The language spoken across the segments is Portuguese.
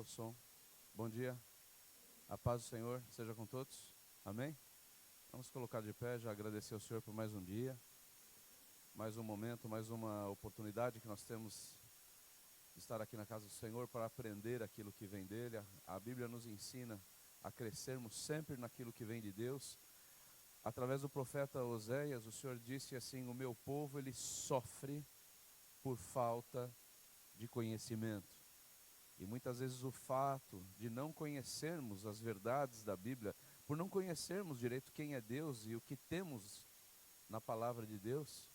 o som. Bom dia. A paz do Senhor seja com todos. Amém? Vamos colocar de pé, já agradecer ao Senhor por mais um dia, mais um momento, mais uma oportunidade que nós temos de estar aqui na casa do Senhor para aprender aquilo que vem dEle. A Bíblia nos ensina a crescermos sempre naquilo que vem de Deus. Através do profeta Oséias, o Senhor disse assim: o meu povo, ele sofre por falta de conhecimento. E muitas vezes o fato de não conhecermos as verdades da Bíblia, por não conhecermos direito quem é Deus e o que temos na palavra de Deus,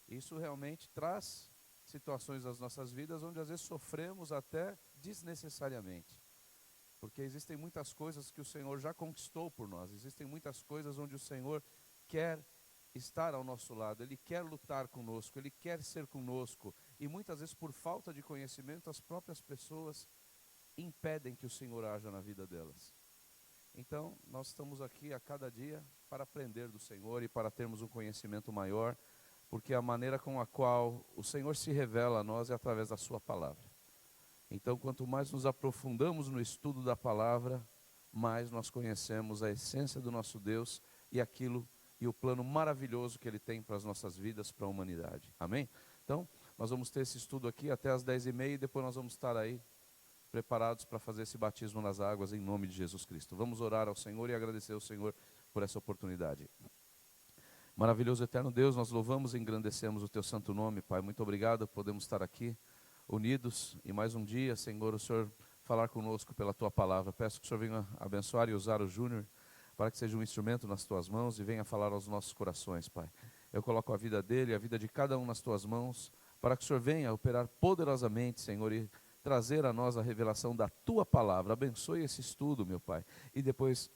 isso realmente traz situações das nossas vidas onde às vezes sofremos até desnecessariamente. Porque existem muitas coisas que o Senhor já conquistou por nós, existem muitas coisas onde o Senhor quer estar ao nosso lado, Ele quer lutar conosco, Ele quer ser conosco. E muitas vezes por falta de conhecimento, as próprias pessoas impedem que o Senhor haja na vida delas. Então, nós estamos aqui a cada dia para aprender do Senhor e para termos um conhecimento maior, porque a maneira com a qual o Senhor se revela a nós é através da sua palavra. Então, quanto mais nos aprofundamos no estudo da palavra, mais nós conhecemos a essência do nosso Deus e aquilo e o plano maravilhoso que Ele tem para as nossas vidas, para a humanidade. Amém? Então, nós vamos ter esse estudo aqui até as 10h30 e depois nós vamos estar aí preparados para fazer esse batismo nas águas em nome de Jesus Cristo. Vamos orar ao Senhor e agradecer ao Senhor por essa oportunidade. Maravilhoso eterno Deus, nós louvamos e engrandecemos o Teu santo nome, Pai. Muito obrigado, podemos estar aqui unidos e mais um dia, Senhor, o Senhor falar conosco pela Tua palavra. Peço que o Senhor venha abençoar e usar o Júnior para que seja um instrumento nas Tuas mãos e venha falar aos nossos corações, Pai. Eu coloco a vida dele, a vida de cada um nas Tuas mãos, para que o Senhor venha operar poderosamente, Senhor, e trazer a nós a revelação da Tua palavra. Abençoe esse estudo, meu Pai. E depois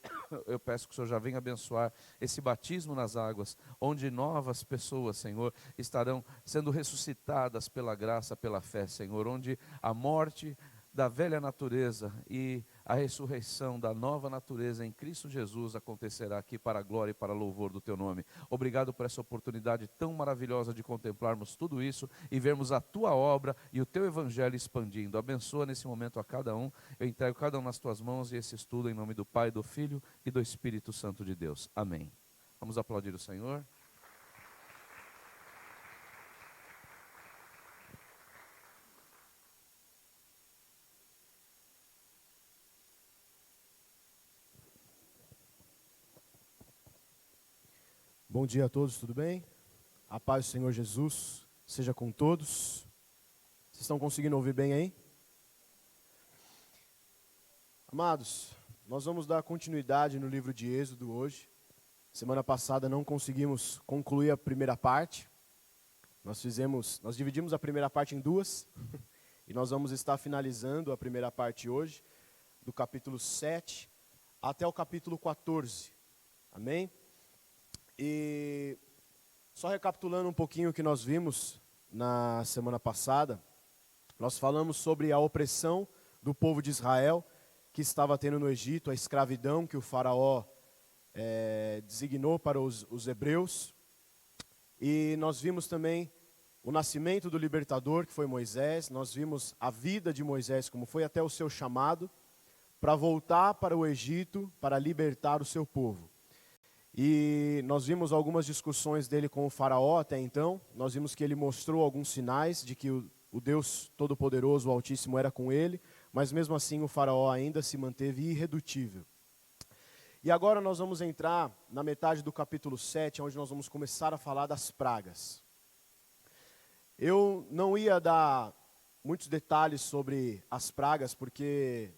eu peço que o Senhor já venha abençoar esse batismo nas águas, onde novas pessoas, Senhor, estarão sendo ressuscitadas pela graça, pela fé, Senhor, onde a morte da velha natureza e a ressurreição da nova natureza em Cristo Jesus acontecerá aqui para a glória e para louvor do Teu nome. Obrigado por essa oportunidade tão maravilhosa de contemplarmos tudo isso e vermos a Tua obra e o Teu Evangelho expandindo. Abençoa nesse momento a cada um. Eu entrego cada um nas Tuas mãos e esse estudo em nome do Pai, do Filho e do Espírito Santo de Deus. Amém. Vamos aplaudir o Senhor. Bom dia a todos, tudo bem? A paz do Senhor Jesus seja com todos. Vocês estão conseguindo ouvir bem aí? Amados, nós vamos dar continuidade no livro de Êxodo hoje. Semana passada não conseguimos concluir a primeira parte. Nós dividimos a primeira parte em duas. E nós vamos estar finalizando a primeira parte hoje, do capítulo 7 até o capítulo 14. Amém? E só recapitulando um pouquinho o que nós vimos na semana passada, nós falamos sobre a opressão do povo de Israel que estava tendo no Egito, a escravidão que o faraó designou para os hebreus. E nós vimos também o nascimento do libertador, que foi Moisés. Nós vimos a vida de Moisés, como foi até o seu chamado, para voltar para o Egito, para libertar o seu povo. E nós vimos algumas discussões dele com o faraó até então. Nós vimos que ele mostrou alguns sinais de que o Deus Todo-Poderoso, o Altíssimo, era com ele, mas mesmo assim o faraó ainda se manteve irredutível. E agora nós vamos entrar na metade do capítulo 7, onde nós vamos começar a falar das pragas. Eu não ia dar muitos detalhes sobre as pragas, porque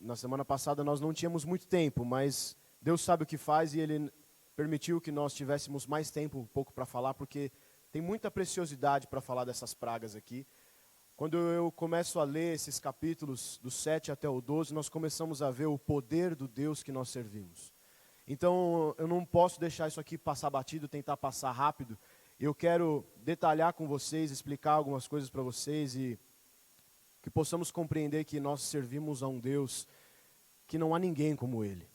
na semana passada nós não tínhamos muito tempo, mas Deus sabe o que faz e Ele permitiu que nós tivéssemos mais tempo um pouco para falar, porque tem muita preciosidade para falar dessas pragas aqui. Quando eu começo a ler esses capítulos do 7 até o 12, nós começamos a ver o poder do Deus que nós servimos. Então, eu não posso deixar isso aqui passar batido, tentar passar rápido. Eu quero detalhar com vocês, explicar algumas coisas para vocês e que possamos compreender que nós servimos a um Deus que não há ninguém como Ele.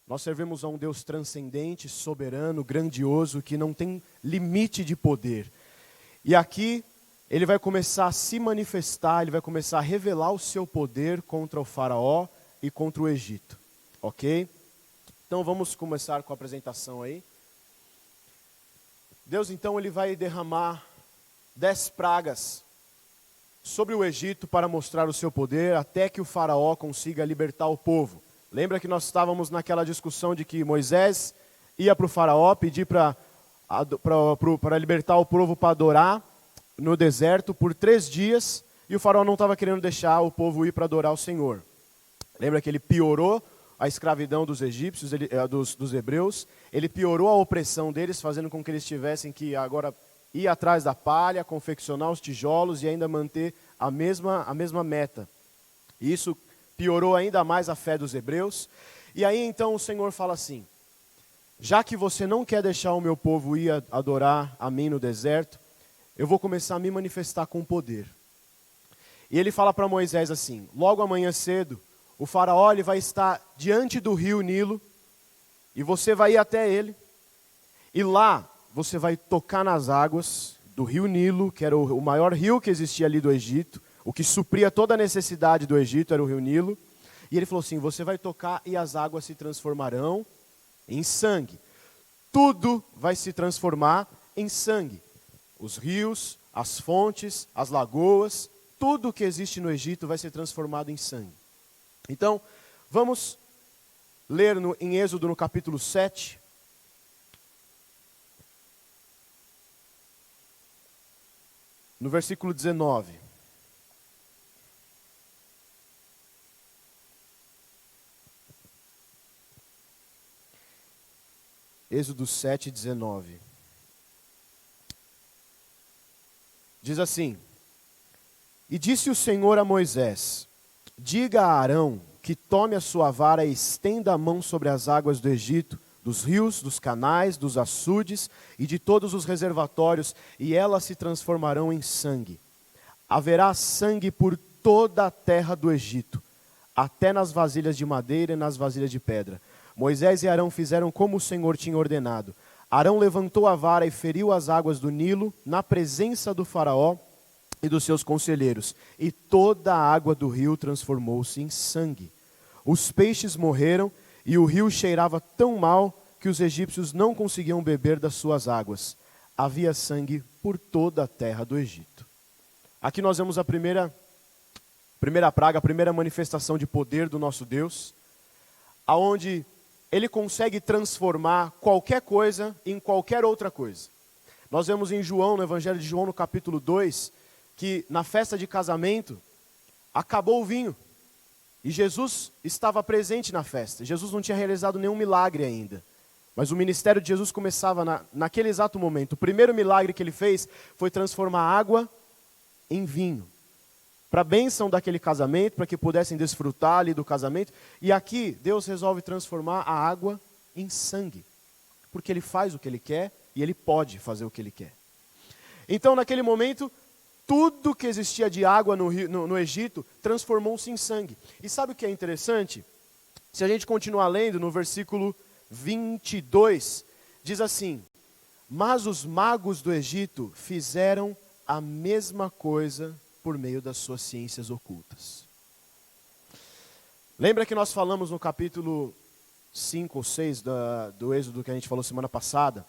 Nós servimos a um Deus transcendente, soberano, grandioso, que não tem limite de poder. E aqui ele vai começar a se manifestar, ele vai começar a revelar o seu poder contra o faraó e contra o Egito, ok? Então vamos começar com a apresentação aí. Deus então ele vai derramar 10 pragas sobre o Egito para mostrar o seu poder, até que o faraó consiga libertar o povo. Lembra que nós estávamos naquela discussão de que Moisés ia para o faraó pedir para libertar o povo para adorar no deserto por 3 dias, e o faraó não estava querendo deixar o povo ir para adorar o Senhor. Lembra que ele piorou a escravidão dos egípcios, dos hebreus, ele piorou a opressão deles, fazendo com que eles tivessem que agora ir atrás da palha, confeccionar os tijolos e ainda manter a mesma meta. E isso piorou ainda mais a fé dos hebreus. E aí então o Senhor fala assim: já que você não quer deixar o meu povo ir adorar a mim no deserto, eu vou começar a me manifestar com poder. E ele fala para Moisés assim: logo amanhã cedo, o faraó ele vai estar diante do rio Nilo, e você vai ir até ele, e lá você vai tocar nas águas do rio Nilo, que era o maior rio que existia ali do Egito, o que supria toda a necessidade do Egito era o rio Nilo. E ele falou assim: você vai tocar e as águas se transformarão em sangue. Tudo vai se transformar em sangue. Os rios, as fontes, as lagoas, tudo que existe no Egito vai ser transformado em sangue. Então, vamos ler em Êxodo no capítulo 7. No versículo 19. Êxodo 7, 19. Diz assim: e disse o Senhor a Moisés: diga a Arão que tome a sua vara e estenda a mão sobre as águas do Egito, dos rios, dos canais, dos açudes e de todos os reservatórios, e elas se transformarão em sangue. Haverá sangue por toda a terra do Egito, até nas vasilhas de madeira e nas vasilhas de pedra. Moisés e Arão fizeram como o Senhor tinha ordenado. Arão levantou a vara e feriu as águas do Nilo na presença do faraó e dos seus conselheiros, e toda a água do rio transformou-se em sangue. Os peixes morreram, e o rio cheirava tão mal que os egípcios não conseguiam beber das suas águas. Havia sangue por toda a terra do Egito. Aqui nós vemos a primeira praga, a primeira manifestação de poder do nosso Deus, aonde ele consegue transformar qualquer coisa em qualquer outra coisa. Nós vemos em João, no Evangelho de João, no capítulo 2, que na festa de casamento acabou o vinho. E Jesus estava presente na festa. Jesus não tinha realizado nenhum milagre ainda. Mas o ministério de Jesus começava naquele exato momento. O primeiro milagre que ele fez foi transformar água em vinho. Para a bênção daquele casamento, para que pudessem desfrutar ali do casamento. E aqui Deus resolve transformar a água em sangue. Porque ele faz o que ele quer e ele pode fazer o que ele quer. Então naquele momento, tudo que existia de água no Egito transformou-se em sangue. E sabe o que é interessante? Se a gente continuar lendo no versículo 22, diz assim: mas os magos do Egito fizeram a mesma coisa por meio das suas ciências ocultas. Lembra que nós falamos no capítulo 5 ou 6 do Êxodo que a gente falou semana passada?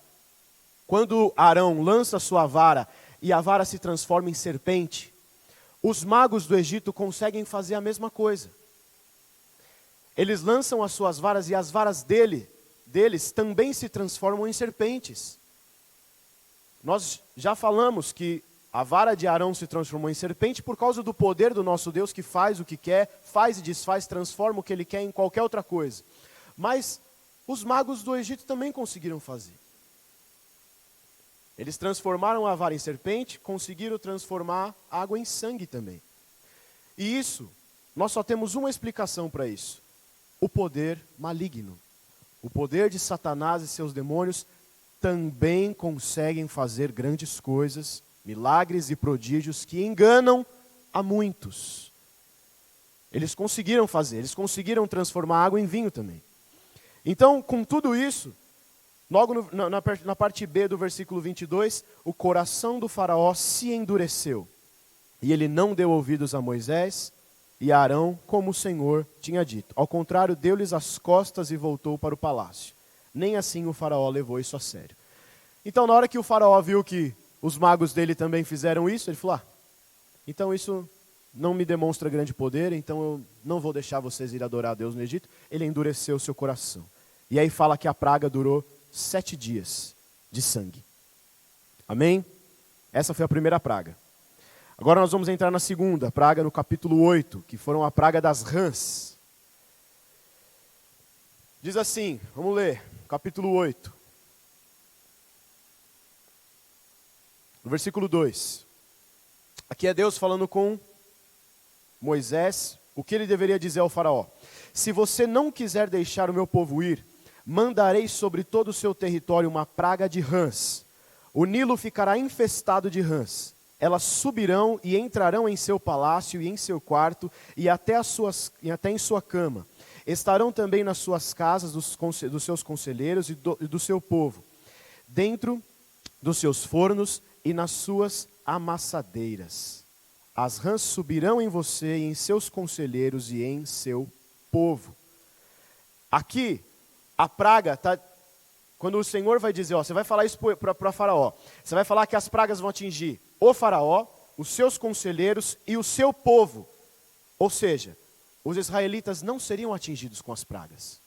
Quando Arão lança sua vara e a vara se transforma em serpente, os magos do Egito conseguem fazer a mesma coisa. Eles lançam as suas varas e as varas deles também se transformam em serpentes. Nós já falamos que a vara de Arão se transformou em serpente por causa do poder do nosso Deus, que faz o que quer, faz e desfaz, transforma o que ele quer em qualquer outra coisa. Mas os magos do Egito também conseguiram fazer. Eles transformaram a vara em serpente, conseguiram transformar a água em sangue também. E isso, nós só temos uma explicação para isso: o poder maligno. O poder de Satanás e seus demônios também conseguem fazer grandes coisas, milagres e prodígios que enganam a muitos. Eles conseguiram fazer, eles conseguiram transformar água em vinho também. Então, com tudo isso, Logo na parte B do versículo 22, o coração do faraó se endureceu, e ele não deu ouvidos a Moisés e a Arão, como o Senhor tinha dito. Ao contrário, deu-lhes as costas e voltou para o palácio. Nem assim o faraó levou isso a sério. Então, na hora que o faraó viu que os magos dele também fizeram isso, ele falou, então isso não me demonstra grande poder, então eu não vou deixar vocês ir adorar a Deus no Egito. Ele endureceu o seu coração. E aí fala que a praga durou 7 dias de sangue. Amém? Essa foi a primeira praga. Agora nós vamos entrar na segunda praga, no capítulo 8, que foram a praga das rãs. Diz assim, vamos ler, capítulo 8. No versículo 2. Aqui é Deus falando com Moisés, o que ele deveria dizer ao faraó. Se você não quiser deixar o meu povo ir, mandarei sobre todo o seu território uma praga de rãs. O Nilo ficará infestado de rãs. Elas subirão e entrarão em seu palácio e em seu quarto e até em sua cama. Estarão também nas suas casas dos seus conselheiros e do seu povo, dentro dos seus fornos e nas suas amassadeiras. As rãs subirão em você e em seus conselheiros e em seu povo. Aqui, a praga está... Quando o Senhor vai dizer, você vai falar isso para Faraó. Você vai falar que as pragas vão atingir o Faraó, os seus conselheiros e o seu povo. Ou seja, os israelitas não seriam atingidos com as pragas.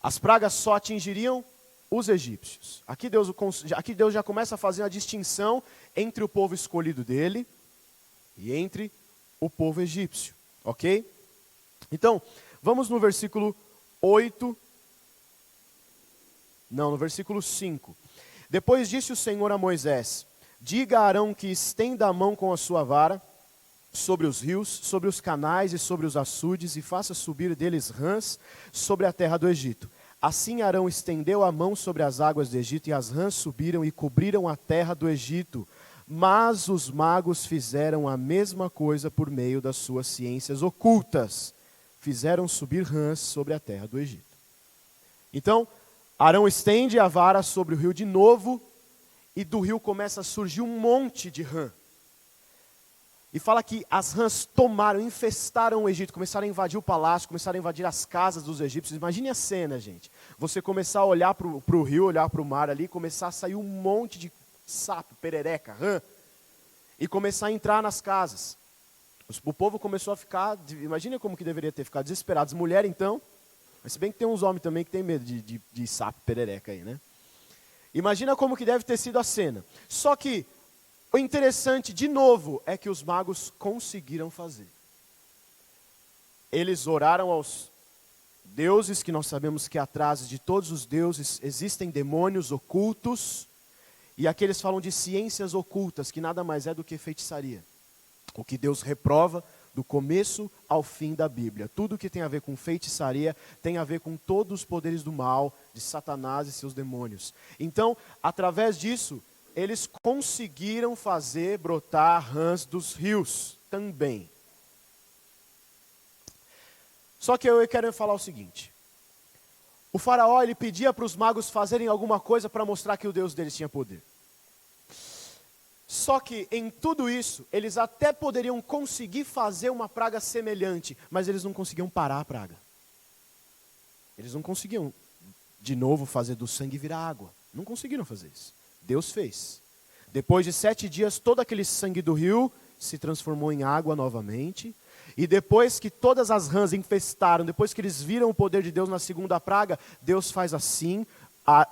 As pragas só atingiriam os egípcios. Aqui Deus já começa a fazer a distinção entre o povo escolhido dele e entre o povo egípcio. Ok? Então, vamos no versículo 8. Não, no versículo 5. Depois disse o Senhor a Moisés, diga a Arão que estenda a mão com a sua vara sobre os rios, sobre os canais e sobre os açudes, e faça subir deles rãs sobre a terra do Egito. Assim Arão estendeu a mão sobre as águas do Egito, e as rãs subiram e cobriram a terra do Egito. Mas os magos fizeram a mesma coisa por meio das suas ciências ocultas. Fizeram subir rãs sobre a terra do Egito. Então, Arão estende a vara sobre o rio de novo, e do rio começa a surgir um monte de rã. E fala que as rãs tomaram, infestaram o Egito, começaram a invadir o palácio, começaram a invadir as casas dos egípcios. Imagine a cena, gente. Você começar a olhar para o rio, olhar para o mar ali, começar a sair um monte de sapo, perereca, rã, e começar a entrar nas casas. O povo começou a ficar, imagina como que deveria ter ficado, desesperados. Mulher, então, mas se bem que tem uns homens também que tem medo de sapo, perereca aí, né? Imagina como que deve ter sido a cena. Só que o interessante, de novo, é que os magos conseguiram fazer. Eles oraram aos deuses, que nós sabemos que atrás de todos os deuses existem demônios ocultos, e aqui eles falam de ciências ocultas, que nada mais é do que feitiçaria. O que Deus reprova do começo ao fim da Bíblia. Tudo que tem a ver com feitiçaria tem a ver com todos os poderes do mal, de Satanás e seus demônios. Então, através disso, eles conseguiram fazer brotar rãs dos rios também. Só que eu quero falar o seguinte. O faraó, ele pedia para os magos fazerem alguma coisa para mostrar que o Deus deles tinha poder. Só que em tudo isso, eles até poderiam conseguir fazer uma praga semelhante, mas eles não conseguiam parar a praga. Eles não conseguiam, de novo, fazer do sangue virar água. Não conseguiram fazer isso. Deus fez. Depois de 7 dias, todo aquele sangue do rio se transformou em água novamente. E depois que todas as rãs infestaram, depois que eles viram o poder de Deus na segunda praga, Deus faz assim,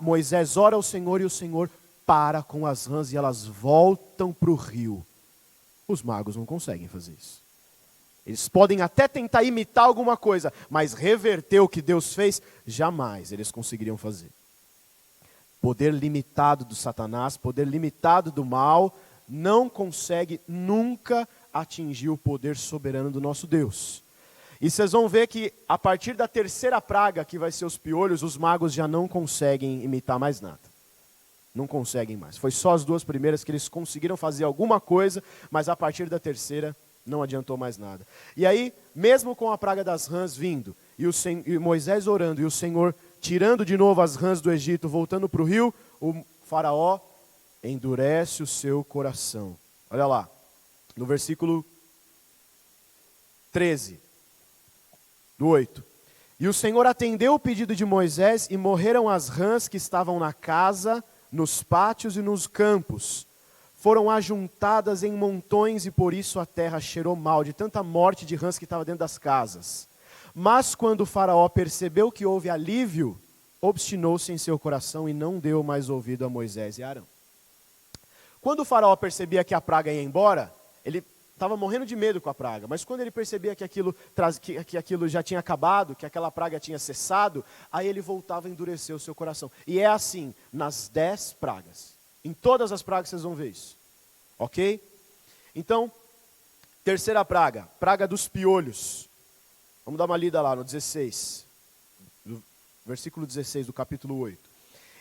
Moisés ora ao Senhor e o Senhor para com as rãs e elas voltam para o rio. Os magos não conseguem fazer isso. Eles podem até tentar imitar alguma coisa, mas reverter o que Deus fez, jamais eles conseguiriam fazer. Poder limitado do Satanás, poder limitado do mal, não consegue nunca atingir o poder soberano do nosso Deus. E vocês vão ver que a partir da terceira praga, que vai ser os piolhos, os magos já não conseguem imitar mais nada. Não conseguem mais. Foi só as 2 primeiras que eles conseguiram fazer alguma coisa, mas a partir da terceira não adiantou mais nada. E aí, mesmo com a praga das rãs vindo, e Moisés orando, e o Senhor tirando de novo as rãs do Egito, voltando para o rio, o faraó endurece o seu coração. Olha lá, no versículo 13, do 8. E o Senhor atendeu o pedido de Moisés, e morreram as rãs que estavam na casa, nos pátios e nos campos. Foram ajuntadas em montões, e por isso a terra cheirou mal, de tanta morte de rãs que estava dentro das casas. Mas quando o faraó percebeu que houve alívio, obstinou-se em seu coração e não deu mais ouvido a Moisés e a Arão. Quando o faraó percebia que a praga ia embora, ele estava morrendo de medo com a praga, mas quando ele percebia que aquilo já tinha acabado, que aquela praga tinha cessado, aí ele voltava a endurecer o seu coração. E é assim nas 10 pragas. Em todas as pragas vocês vão ver isso. Ok? Então, terceira praga, praga dos piolhos. Vamos dar uma lida lá no 16, versículo 16 do capítulo 8.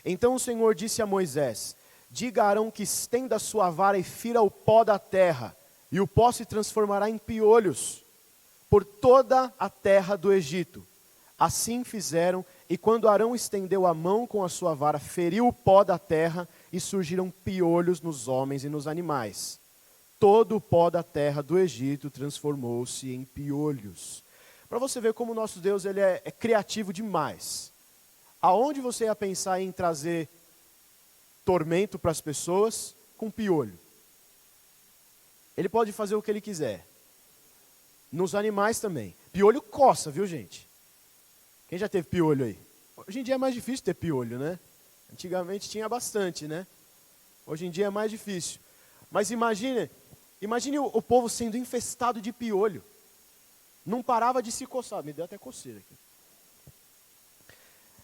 Então o Senhor disse a Moisés: diga a Arão que estenda a sua vara e fira o pó da terra, e o pó se transformará em piolhos por toda a terra do Egito. Assim fizeram, e quando Arão estendeu a mão com a sua vara, feriu o pó da terra, e surgiram piolhos nos homens e nos animais. Todo o pó da terra do Egito transformou-se em piolhos. Para você ver como o nosso Deus ele é criativo demais. Aonde você ia pensar em trazer tormento para as pessoas? Com piolho. Ele pode fazer o que ele quiser. Nos animais também. Piolho coça, viu, gente? Quem já teve piolho aí? Hoje em dia é mais difícil ter piolho, né? Antigamente tinha bastante, né? Hoje em dia é mais difícil. Mas imagine o povo sendo infestado de piolho. Não parava de se coçar. Me deu até coceira aqui.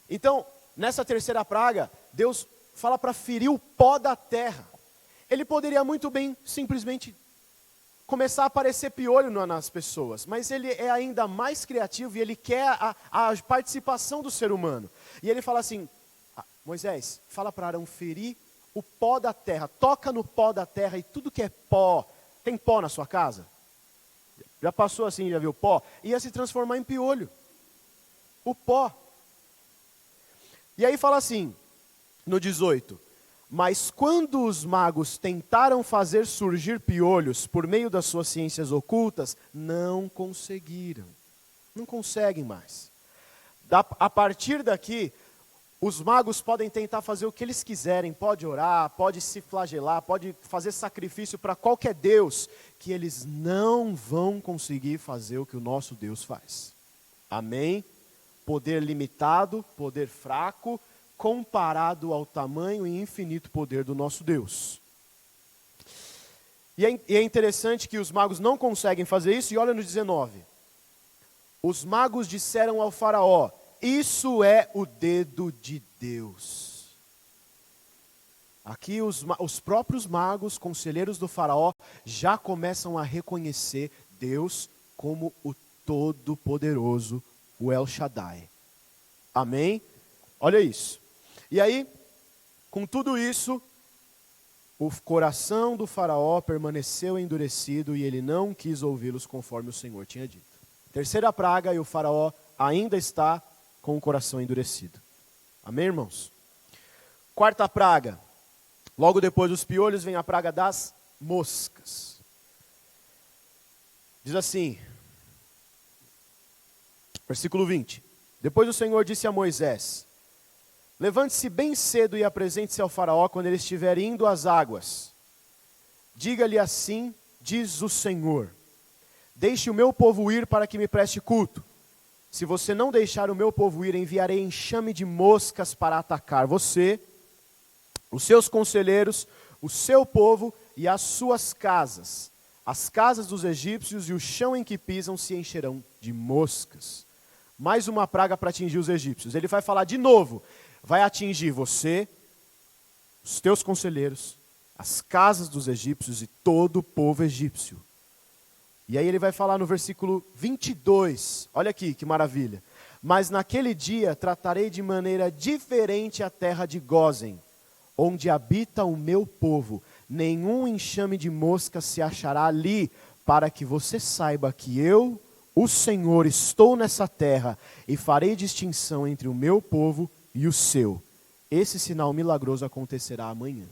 Então, nessa terceira praga, Deus fala para ferir o pó da terra. Ele poderia muito bem simplesmente começar a aparecer piolho nas pessoas, mas ele é ainda mais criativo e ele quer a participação do ser humano. E ele fala assim: Moisés, fala para Arão ferir o pó da terra, toca no pó da terra, e tudo que é pó, tem pó na sua casa? Já passou assim, já viu pó? Ia se transformar em piolho. O pó. E aí fala assim, no 18: mas quando os magos tentaram fazer surgir piolhos por meio das suas ciências ocultas, não conseguiram. Não conseguem mais. A partir daqui, os magos podem tentar fazer o que eles quiserem, pode orar, pode se flagelar, pode fazer sacrifício para qualquer Deus, que eles não vão conseguir fazer o que o nosso Deus faz. Amém? Poder limitado, poder fraco, comparado ao tamanho e infinito poder do nosso Deus. E é interessante que os magos não conseguem fazer isso, e olha no 19. Os magos disseram ao faraó: isso é o dedo de Deus. Aqui os próprios magos, conselheiros do faraó, já começam a reconhecer Deus como o Todo-Poderoso, o El Shaddai. Amém? Olha isso. E aí, com tudo isso, o coração do faraó permaneceu endurecido e ele não quis ouvi-los conforme o Senhor tinha dito. Terceira praga, e o faraó ainda está com o coração endurecido. Amém, irmãos? Quarta praga. Logo depois dos piolhos vem a praga das moscas. Diz assim, versículo 20. Depois o Senhor disse a Moisés: levante-se bem cedo e apresente-se ao faraó quando ele estiver indo às águas. Diga-lhe assim, diz o Senhor: deixe o meu povo ir para que me preste culto. Se você não deixar o meu povo ir, enviarei enxame de moscas para atacar você, os seus conselheiros, o seu povo e as suas casas. As casas dos egípcios e o chão em que pisam se encherão de moscas. Mais uma praga para atingir os egípcios. Ele vai falar de novo. Vai atingir você, os teus conselheiros, as casas dos egípcios e todo o povo egípcio. E aí ele vai falar no versículo 22, olha aqui que maravilha. Mas naquele dia tratarei de maneira diferente a terra de Gósen, onde habita o meu povo. Nenhum enxame de moscas se achará ali, para que você saiba que eu, o Senhor, estou nessa terra e farei distinção entre o meu povo e o seu. Esse sinal milagroso acontecerá amanhã.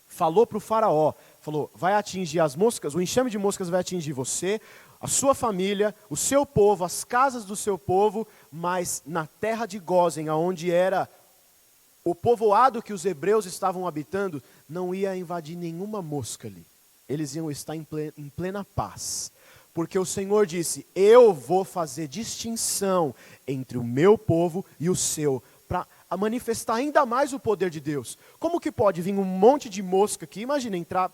Falou para o faraó, falou, vai atingir as moscas, o enxame de moscas vai atingir você, a sua família, o seu povo, as casas do seu povo, mas na terra de Gósen, onde era o povoado que os hebreus estavam habitando, não ia invadir nenhuma mosca ali. Eles iam estar em plena paz. Porque o Senhor disse, eu vou fazer distinção entre o meu povo e o seu, para manifestar ainda mais o poder de Deus. Como que pode vir um monte de mosca aqui? Imagina entrar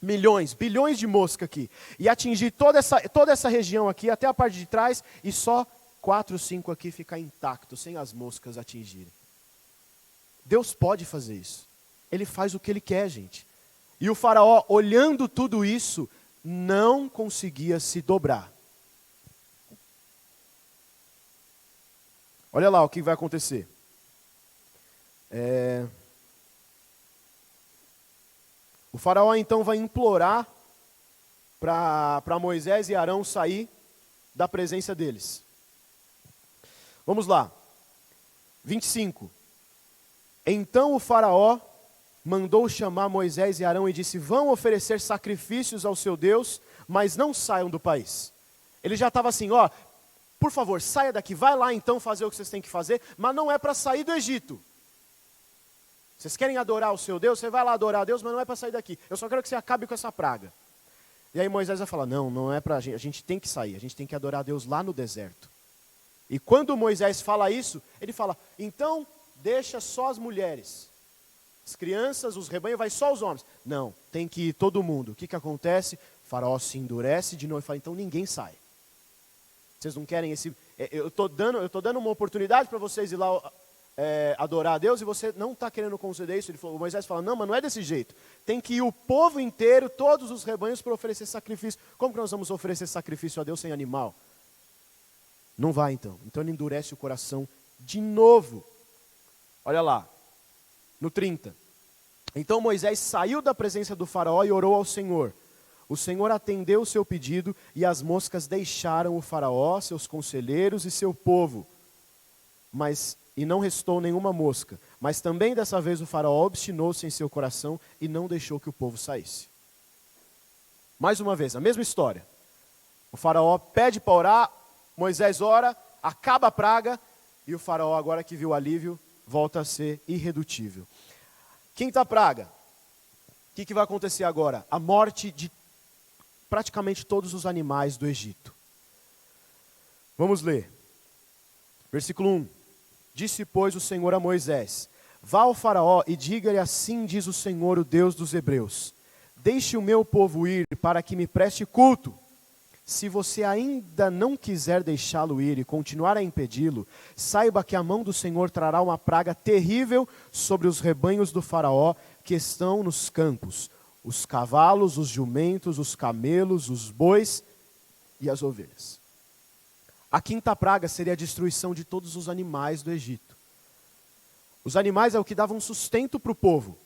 milhões, bilhões de mosca aqui, e atingir toda essa região aqui, até a parte de trás, e só 4, 5 aqui ficar intacto, sem as moscas atingirem. Deus pode fazer isso. Ele faz o que Ele quer, gente. E o faraó, olhando tudo isso, não conseguia se dobrar. Olha lá o que vai acontecer. O faraó então vai implorar para Moisés e Arão sair da presença deles. Vamos lá. 25. Então o faraó mandou chamar Moisés e Arão e disse, vão oferecer sacrifícios ao seu Deus, mas não saiam do país. Ele já estava assim, ó, por favor, saia daqui, vai lá então fazer o que vocês têm que fazer, mas não é para sair do Egito. Vocês querem adorar o seu Deus? Você vai lá adorar a Deus, mas não é para sair daqui. Eu só quero que você acabe com essa praga. E aí Moisés vai falar, não é para a gente tem que sair, a gente tem que adorar a Deus lá no deserto. E quando Moisés fala isso, ele fala, então deixa só as mulheres. As crianças, os rebanhos, vai só os homens. Não, tem que ir todo mundo. O que acontece? O faraó se endurece de novo e fala, então ninguém sai. Vocês não querem esse... Eu estou dando uma oportunidade para vocês ir lá adorar a Deus e você não está querendo conceder isso. O Moisés fala, não, mas não é desse jeito. Tem que ir o povo inteiro, todos os rebanhos, para oferecer sacrifício. Como que nós vamos oferecer sacrifício a Deus sem animal? Não vai então. Então ele endurece o coração de novo. Olha lá. No 30. Então Moisés saiu da presença do faraó e orou ao Senhor. O Senhor atendeu o seu pedido e as moscas deixaram o faraó, seus conselheiros e seu povo. E não restou nenhuma mosca. Mas também dessa vez o faraó obstinou-se em seu coração e não deixou que o povo saísse. Mais uma vez, a mesma história. O faraó pede para orar, Moisés ora, acaba a praga e o faraó, agora que viu o alívio, volta a ser irredutível. Quinta praga. O que vai acontecer agora? A morte de praticamente todos os animais do Egito. Vamos ler. Versículo 1. Disse, pois, o Senhor a Moisés, vá ao faraó e diga-lhe, assim diz o Senhor, o Deus dos hebreus, deixe o meu povo ir para que me preste culto. Se você ainda não quiser deixá-lo ir e continuar a impedi-lo, saiba que a mão do Senhor trará uma praga terrível sobre os rebanhos do faraó que estão nos campos, os cavalos, os jumentos, os camelos, os bois e as ovelhas. A quinta praga seria a destruição de todos os animais do Egito. Os animais é o que davam sustento para o povo,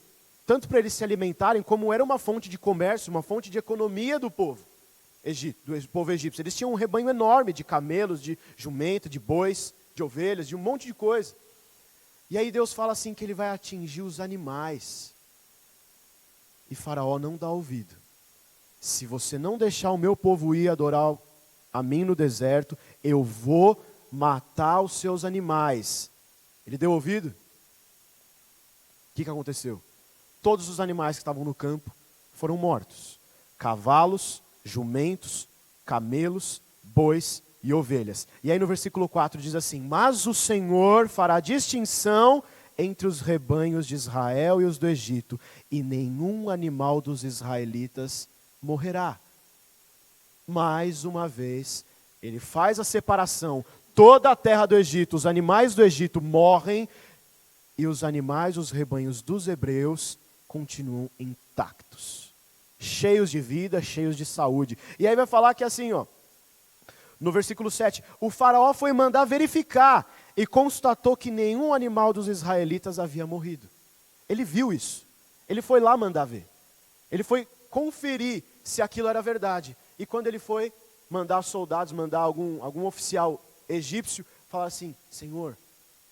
tanto para eles se alimentarem, como era uma fonte de comércio, uma fonte de economia do povo. Do povo egípcio. Eles tinham um rebanho enorme de camelos, de jumento, de bois, de ovelhas, de um monte de coisa. E aí Deus fala assim que ele vai atingir os animais. E Faraó não dá ouvido. Se você não deixar o meu povo ir adorar a mim no deserto, eu vou matar os seus animais. Ele deu ouvido? O que aconteceu? Todos os animais que estavam no campo foram mortos. Cavalos, jumentos, camelos, bois e ovelhas. E aí no versículo 4 diz assim, mas o Senhor fará distinção entre os rebanhos de Israel e os do Egito, e nenhum animal dos israelitas morrerá. Mais uma vez, ele faz a separação, toda a terra do Egito, os animais do Egito morrem, e os animais, os rebanhos dos hebreus, continuam intactos. Cheios de vida, cheios de saúde. E aí vai falar que assim, ó, no versículo 7, o faraó foi mandar verificar e constatou que nenhum animal dos israelitas havia morrido. Ele viu isso. Ele foi lá mandar ver. Ele foi conferir se aquilo era verdade. E quando ele foi, mandar soldados, mandar algum oficial egípcio, falar assim: Senhor,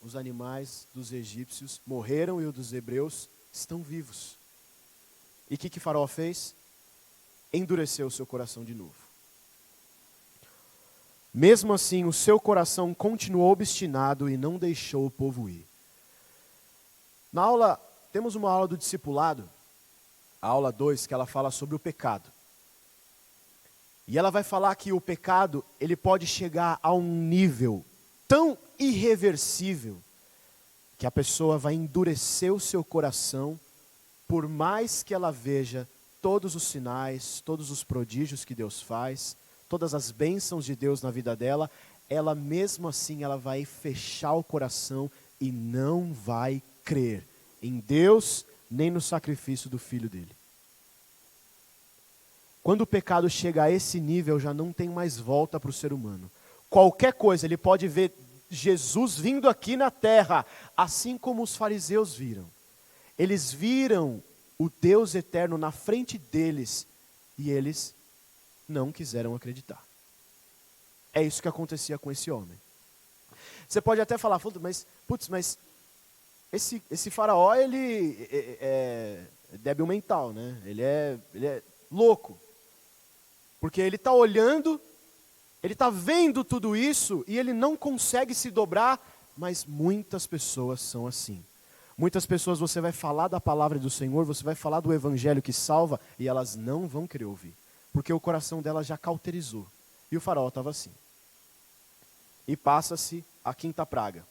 os animais dos egípcios morreram e os dos hebreus estão vivos. E o que Faraó fez? Endureceu o seu coração de novo. Mesmo assim, o seu coração continuou obstinado e não deixou o povo ir. Na aula, temos uma aula do discipulado, a aula 2, que ela fala sobre o pecado. E ela vai falar que o pecado, ele pode chegar a um nível tão irreversível que a pessoa vai endurecer o seu coração, por mais que ela veja todos os sinais, todos os prodígios que Deus faz, todas as bênçãos de Deus na vida dela, ela mesmo assim ela vai fechar o coração e não vai crer em Deus nem no sacrifício do Filho dele. Quando o pecado chega a esse nível, já não tem mais volta para o ser humano. Qualquer coisa, ele pode ver Jesus vindo aqui na terra, assim como os fariseus viram. Eles viram o Deus eterno na frente deles e eles não quiseram acreditar. É isso que acontecia com esse homem. Você pode até falar, mas esse faraó, ele é débil mental, né? Ele é louco. Porque ele está olhando, ele está vendo tudo isso e ele não consegue se dobrar, mas muitas pessoas são assim. Muitas pessoas você vai falar da palavra do Senhor, você vai falar do evangelho que salva e elas não vão querer ouvir. Porque o coração delas já cauterizou. E o faraó estava assim. E passa-se a quinta praga.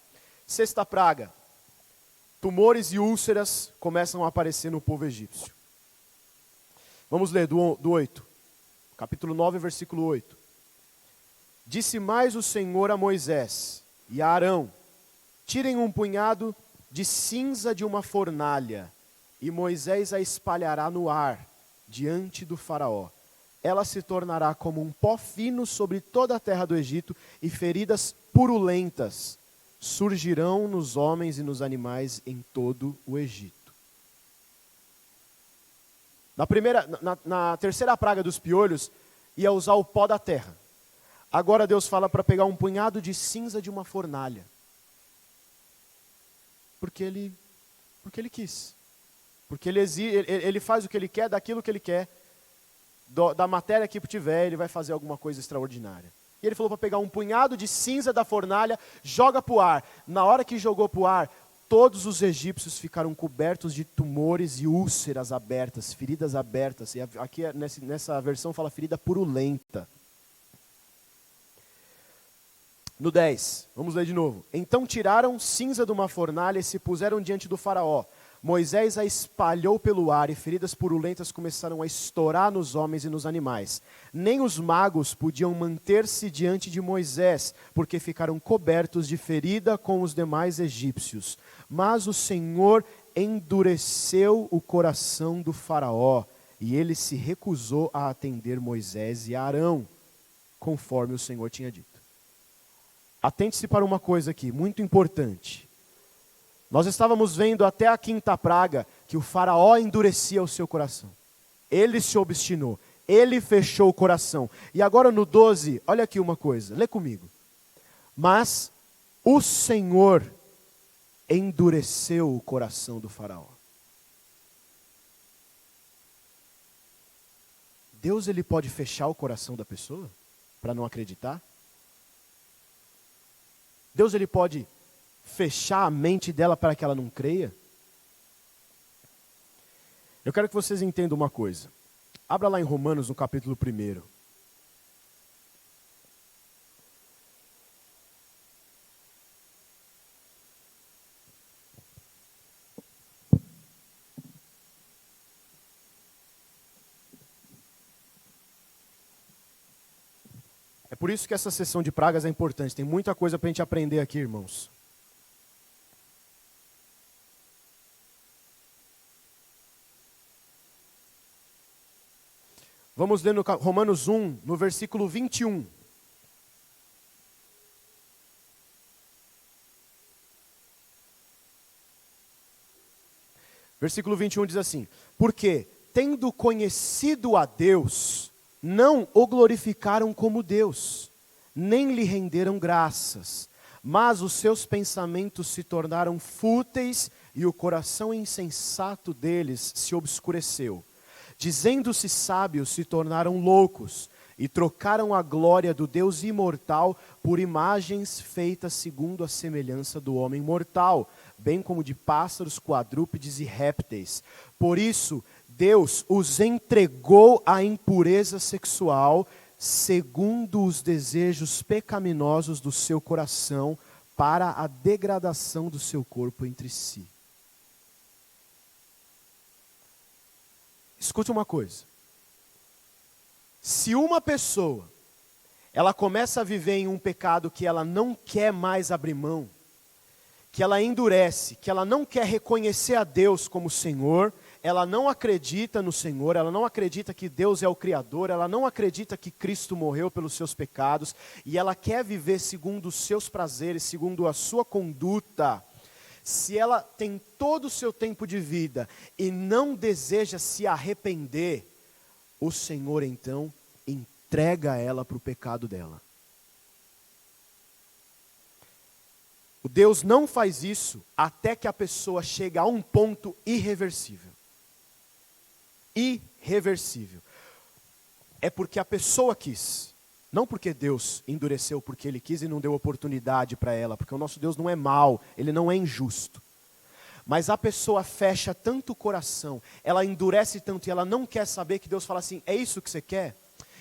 Sexta praga. Tumores e úlceras começam a aparecer no povo egípcio. Vamos ler do 8. Capítulo 9, versículo 8. Disse mais o Senhor a Moisés e a Arão: tirem um punhado de cinza de uma fornalha, e Moisés a espalhará no ar, diante do faraó. Ela se tornará como um pó fino sobre toda a terra do Egito, e feridas purulentas surgirão nos homens e nos animais em todo o Egito. Na terceira praga dos piolhos, ia usar o pó da terra. Agora Deus fala para pegar um punhado de cinza de uma fornalha. Porque ele quis. Porque ele faz o que ele quer, daquilo que ele quer, da matéria que tiver, ele vai fazer alguma coisa extraordinária. E ele falou para pegar um punhado de cinza da fornalha, joga para o ar. Na hora que jogou para o ar, todos os egípcios ficaram cobertos de tumores e úlceras abertas, feridas abertas. E aqui nessa versão fala ferida purulenta. No 10, vamos ler de novo. Então tiraram cinza de uma fornalha e se puseram diante do faraó. Moisés a espalhou pelo ar e feridas purulentas começaram a estourar nos homens e nos animais. Nem os magos podiam manter-se diante de Moisés, porque ficaram cobertos de ferida com os demais egípcios. Mas o Senhor endureceu o coração do faraó, e ele se recusou a atender Moisés e Arão, conforme o Senhor tinha dito. Atente-se para uma coisa aqui, muito importante. Nós estávamos vendo até a quinta praga que o faraó endurecia o seu coração. Ele se obstinou, ele fechou o coração. E agora no 12, olha aqui uma coisa, lê comigo. Mas o Senhor endureceu o coração do faraó. Deus, ele pode fechar o coração da pessoa para não acreditar? Deus, ele pode fechar a mente dela para que ela não creia? Eu quero que vocês entendam uma coisa. Abra lá em Romanos, no capítulo 1. É por isso que essa sessão de pragas é importante. Tem muita coisa para a gente aprender aqui, irmãos. Vamos ler no Romanos 1, no versículo 21. Versículo 21 diz assim: porque, tendo conhecido a Deus, não o glorificaram como Deus, nem lhe renderam graças, mas os seus pensamentos se tornaram fúteis e o coração insensato deles se obscureceu. Dizendo-se sábios, se tornaram loucos e trocaram a glória do Deus imortal por imagens feitas segundo a semelhança do homem mortal, bem como de pássaros, quadrúpedes e répteis. Por isso, Deus os entregou à impureza sexual, segundo os desejos pecaminosos do seu coração, para a degradação do seu corpo entre si. Escute uma coisa. Se uma pessoa, ela começa a viver em um pecado que ela não quer mais abrir mão, que ela endurece, que ela não quer reconhecer a Deus como Senhor, ela não acredita no Senhor, ela não acredita que Deus é o Criador, ela não acredita que Cristo morreu pelos seus pecados, e ela quer viver segundo os seus prazeres, segundo a sua conduta. Se ela tem todo o seu tempo de vida e não deseja se arrepender, o Senhor então entrega ela para o pecado dela. O Deus não faz isso até que a pessoa chegue a um ponto irreversível. Irreversível. É porque a pessoa quis. Não porque Deus endureceu porque Ele quis e não deu oportunidade para ela. Porque o nosso Deus não é mau, Ele não é injusto. Mas a pessoa fecha tanto o coração, ela endurece tanto e ela não quer saber, que Deus fala assim, é isso que você quer?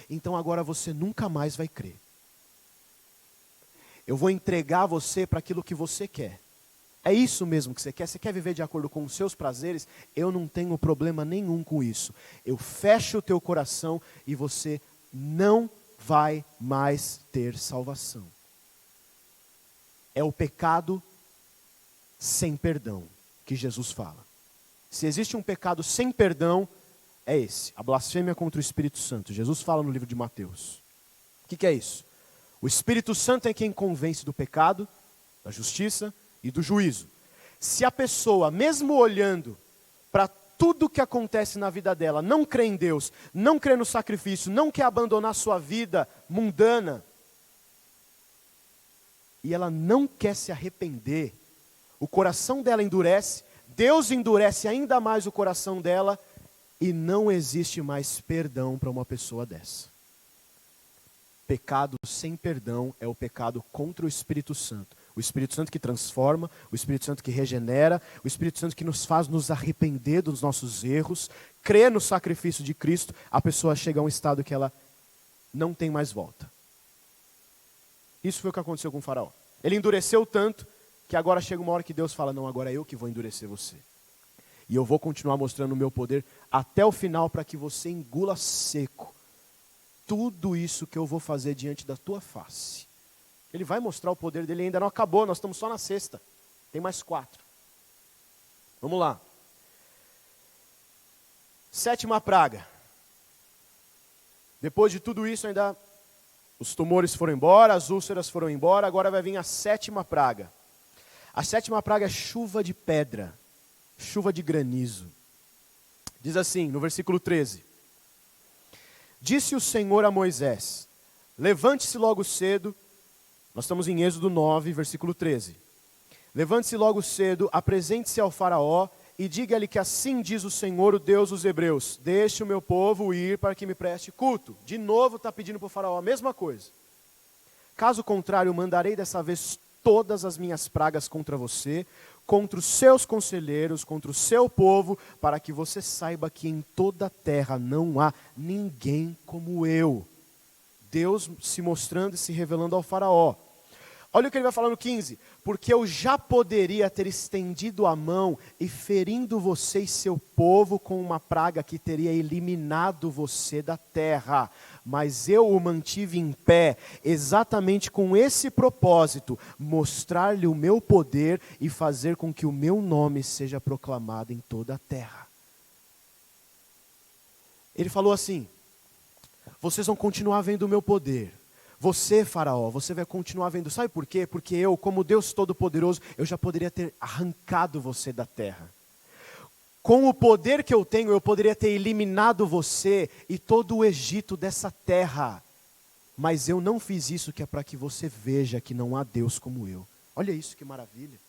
Então agora você nunca mais vai crer. Eu vou entregar você para aquilo que você quer. É isso mesmo que você quer? Você quer viver de acordo com os seus prazeres? Eu não tenho problema nenhum com isso. Eu fecho o teu coração e você não vai mais ter salvação. É o pecado sem perdão que Jesus fala. Se existe um pecado sem perdão, é esse, a blasfêmia contra o Espírito Santo. Jesus fala no livro de Mateus. O que é isso? O Espírito Santo é quem convence do pecado, da justiça e do juízo. Se a pessoa, mesmo olhando para tudo que acontece na vida dela, não crê em Deus, não crê no sacrifício, não quer abandonar sua vida mundana, e ela não quer se arrepender, o coração dela endurece, Deus endurece ainda mais o coração dela, e não existe mais perdão para uma pessoa dessa. Pecado sem perdão é o pecado contra o Espírito Santo. O Espírito Santo que transforma, o Espírito Santo que regenera, o Espírito Santo que nos faz nos arrepender dos nossos erros, crer no sacrifício de Cristo, a pessoa chega a um estado que ela não tem mais volta. Isso foi o que aconteceu com o faraó. Ele endureceu tanto que agora chega uma hora que Deus fala, não, agora é eu que vou endurecer você. E eu vou continuar mostrando o meu poder até o final para que você engula seco tudo isso que eu vou fazer diante da tua face. Ele vai mostrar o poder dele, ainda não acabou, nós estamos só na sexta. Tem mais 4. Vamos lá. 7ª praga. Depois de tudo isso, ainda os tumores foram embora, as úlceras foram embora, agora vai vir a 7ª praga. A 7ª praga é chuva de pedra, chuva de granizo. Diz assim, no versículo 13. Disse o Senhor a Moisés, levante-se logo cedo. Nós estamos em Êxodo 9, versículo 13. Levante-se logo cedo, apresente-se ao faraó e diga-lhe que assim diz o Senhor, o Deus dos hebreus, deixe o meu povo ir para que me preste culto. De novo está pedindo para o faraó a mesma coisa. Caso contrário, mandarei dessa vez todas as minhas pragas contra você, contra os seus conselheiros, contra o seu povo, para que você saiba que em toda a terra não há ninguém como eu. Deus se mostrando e se revelando ao faraó. Olha o que ele vai falar no 15. Porque eu já poderia ter estendido a mão e ferindo você e seu povo com uma praga que teria eliminado você da terra. Mas eu o mantive em pé, exatamente com esse propósito, mostrar-lhe o meu poder e fazer com que o meu nome seja proclamado em toda a terra. Ele falou assim, vocês vão continuar vendo o meu poder. Você, faraó, você vai continuar vendo. Sabe por quê? Porque eu, como Deus Todo-Poderoso, eu já poderia ter arrancado você da terra. Com o poder que eu tenho, eu poderia ter eliminado você e todo o Egito dessa terra. Mas eu não fiz isso, que é para que você veja que não há Deus como eu. Olha isso, que maravilha.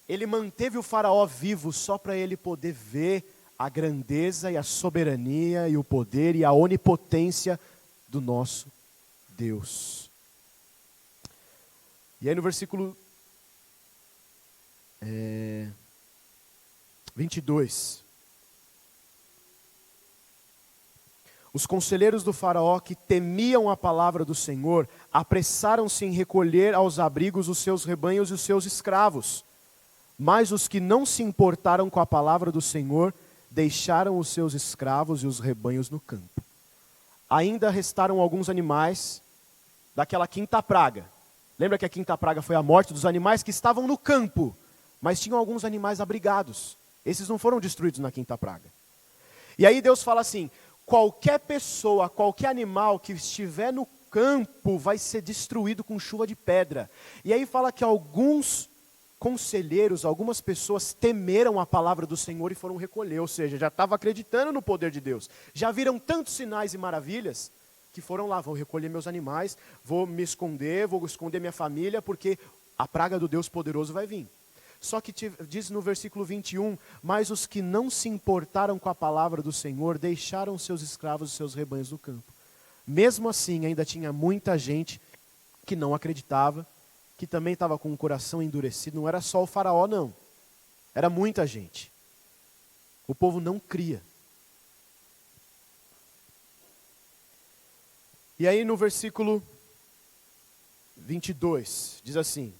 Ele manteve o faraó vivo só para ele poder ver a grandeza e a soberania e o poder e a onipotência do nosso Deus. E aí no versículo 22. Os conselheiros do faraó, que temiam a palavra do Senhor, apressaram-se em recolher aos abrigos os seus rebanhos e os seus escravos. Mas os que não se importaram com a palavra do Senhor, deixaram os seus escravos e os rebanhos no campo. Ainda restaram alguns animais daquela quinta praga. Lembra que a quinta praga foi a morte dos animais que estavam no campo, mas tinham alguns animais abrigados. Esses não foram destruídos na quinta praga. E aí Deus fala assim: qualquer pessoa, qualquer animal que estiver no campo vai ser destruído com chuva de pedra. E aí fala que alguns conselheiros, algumas pessoas temeram a palavra do Senhor e foram recolher, ou seja, já estavam acreditando no poder de Deus. Já viram tantos sinais e maravilhas que foram lá: vou recolher meus animais, vou me esconder, vou esconder minha família, porque a praga do Deus poderoso vai vir. Só que diz no versículo 21, mas os que não se importaram com a palavra do Senhor, deixaram seus escravos e seus rebanhos no campo. Mesmo assim, ainda tinha muita gente que não acreditava, que também estava com o coração endurecido. Não era só o faraó, não. Era muita gente. O povo não cria. E aí no versículo 22, diz assim: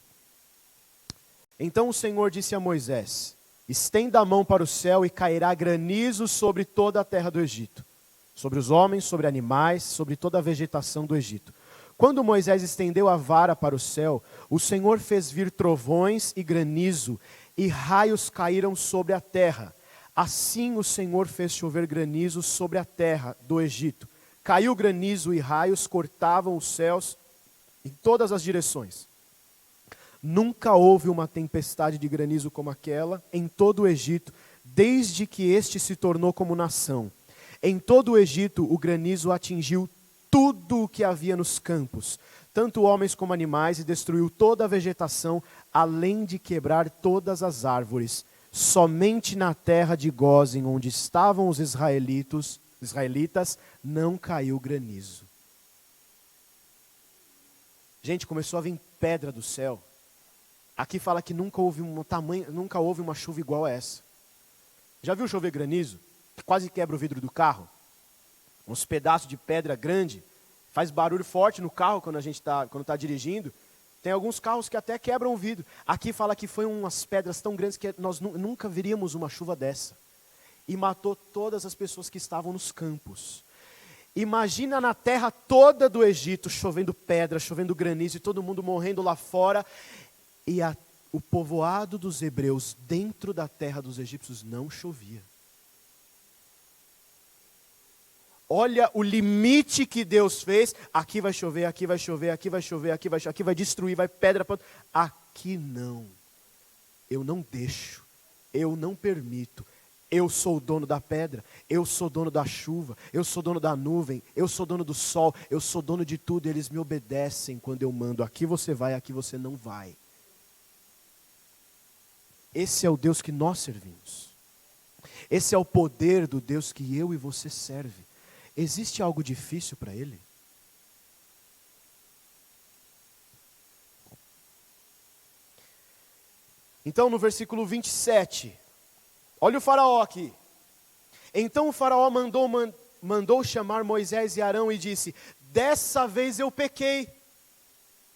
então o Senhor disse a Moisés: estenda a mão para o céu e cairá granizo sobre toda a terra do Egito, sobre os homens, sobre animais, sobre toda a vegetação do Egito. Quando Moisés estendeu a vara para o céu, o Senhor fez vir trovões e granizo, e raios caíram sobre a terra. Assim o Senhor fez chover granizo sobre a terra do Egito. Caiu granizo e raios cortavam os céus em todas as direções. Nunca houve uma tempestade de granizo como aquela em todo o Egito, desde que este se tornou como nação. Em todo o Egito, o granizo atingiu tudo o que havia nos campos, tanto homens como animais, e destruiu toda a vegetação, além de quebrar todas as árvores. Somente na terra de Gósen, onde estavam os israelitas, não caiu granizo. Gente, começou a vir pedra do céu. Aqui fala que nunca houve uma chuva igual a essa. Já viu chover granizo? Que quase quebra o vidro do carro. Uns pedaços de pedra grande, faz barulho forte no carro quando está dirigindo. Tem alguns carros que até quebram o vidro. Aqui fala que foi umas pedras tão grandes que nós nunca veríamos uma chuva dessa. E matou todas as pessoas que estavam nos campos. Imagina na terra toda do Egito, chovendo pedra, chovendo granizo, e todo mundo morrendo lá fora. E o povoado dos hebreus dentro da terra dos egípcios não chovia. Olha o limite que Deus fez. Aqui vai chover, aqui vai chover, aqui vai chover, aqui vai destruir, vai pedra. Aqui não. Eu não deixo, eu não permito. Eu sou o dono da pedra, eu sou dono da chuva, eu sou dono da nuvem, eu sou dono do sol, eu sou dono de tudo. Eles me obedecem quando eu mando. Aqui você vai, aqui você não vai. Esse é o Deus que nós servimos. Esse é o poder do Deus que eu e você serve. Existe algo difícil para Ele? Então no versículo 27, olha o faraó aqui. Então o faraó mandou chamar Moisés e Arão e disse: dessa vez eu pequei.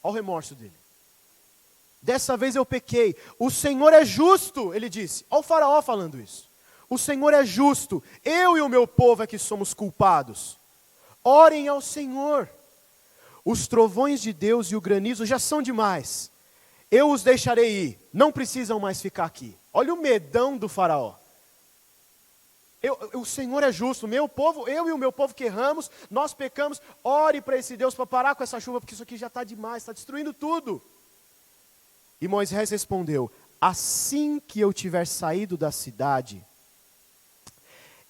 Olha o remorso dele. Dessa vez eu pequei. O Senhor é justo, ele disse. Olha o faraó falando isso. O Senhor é justo. Eu e o meu povo é que somos culpados. Orem ao Senhor. Os trovões de Deus e o granizo já são demais. Eu os deixarei ir. Não precisam mais ficar aqui. Olha o medão do faraó. O Senhor é justo. Meu povo, eu e o meu povo que erramos, nós pecamos. Ore para esse Deus para parar com essa chuva, porque isso aqui já está demais, está destruindo tudo. E Moisés respondeu: assim que eu tiver saído da cidade,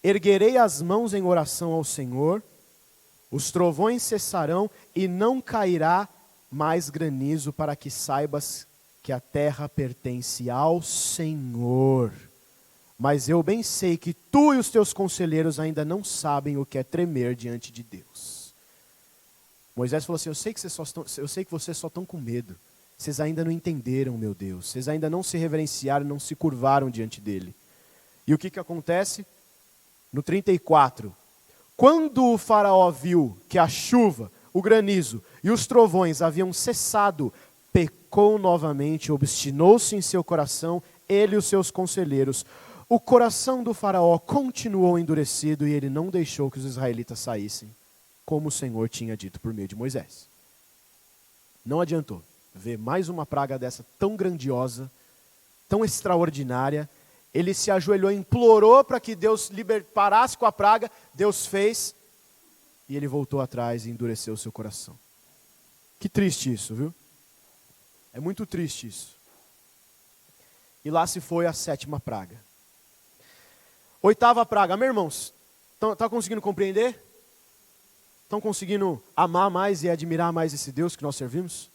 erguerei as mãos em oração ao Senhor, os trovões cessarão e não cairá mais granizo, para que saibas que a terra pertence ao Senhor. Mas eu bem sei que tu e os teus conselheiros ainda não sabem o que é tremer diante de Deus. Moisés falou assim, eu sei que vocês só estão com medo. Vocês ainda não entenderam, meu Deus. Vocês ainda não se reverenciaram, não se curvaram diante dele. E o que acontece? No 34, quando o faraó viu que a chuva, o granizo e os trovões haviam cessado, pecou novamente, obstinou-se em seu coração, ele e os seus conselheiros. O coração do faraó continuou endurecido e ele não deixou que os israelitas saíssem, como o Senhor tinha dito por meio de Moisés. Não adiantou ver mais uma praga dessa tão grandiosa, tão extraordinária. Ele se ajoelhou, implorou para que Deus parasse com a praga, Deus fez, e ele voltou atrás e endureceu o seu coração. Que triste isso, viu? É muito triste isso. E lá se foi a 7ª praga. 8ª praga, meus irmãos, estão conseguindo compreender? Estão conseguindo amar mais e admirar mais esse Deus que nós servimos?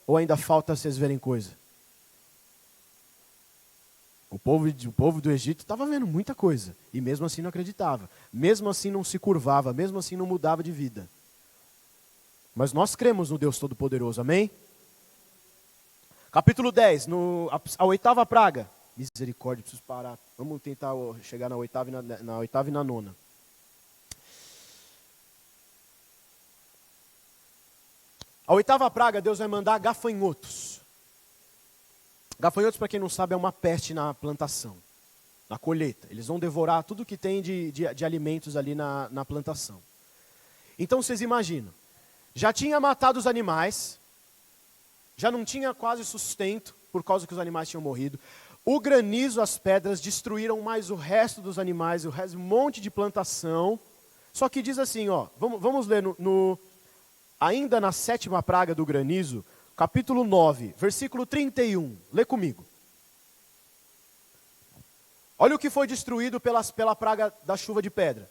Ou ainda falta vocês verem coisa? O povo do Egito estava vendo muita coisa, e mesmo assim não acreditava, mesmo assim não se curvava, mesmo assim não mudava de vida. Mas nós cremos no Deus Todo-Poderoso, amém? Capítulo 10, a 8ª praga. Misericórdia, preciso parar. Vamos tentar chegar na 8ª e na 9ª. A 8ª praga, Deus vai mandar gafanhotos. Gafanhotos, para quem não sabe, é uma peste na plantação, na colheita. Eles vão devorar tudo que tem de alimentos ali na plantação. Então vocês imaginam, já tinha matado os animais, já não tinha quase sustento, por causa que os animais tinham morrido. O granizo, as pedras, destruíram mais o resto dos animais, um monte de plantação. Só que diz assim, ó, vamos ler ainda na 7ª praga do granizo, capítulo 9, versículo 31. Lê comigo. Olha o que foi destruído pela praga da chuva de pedra.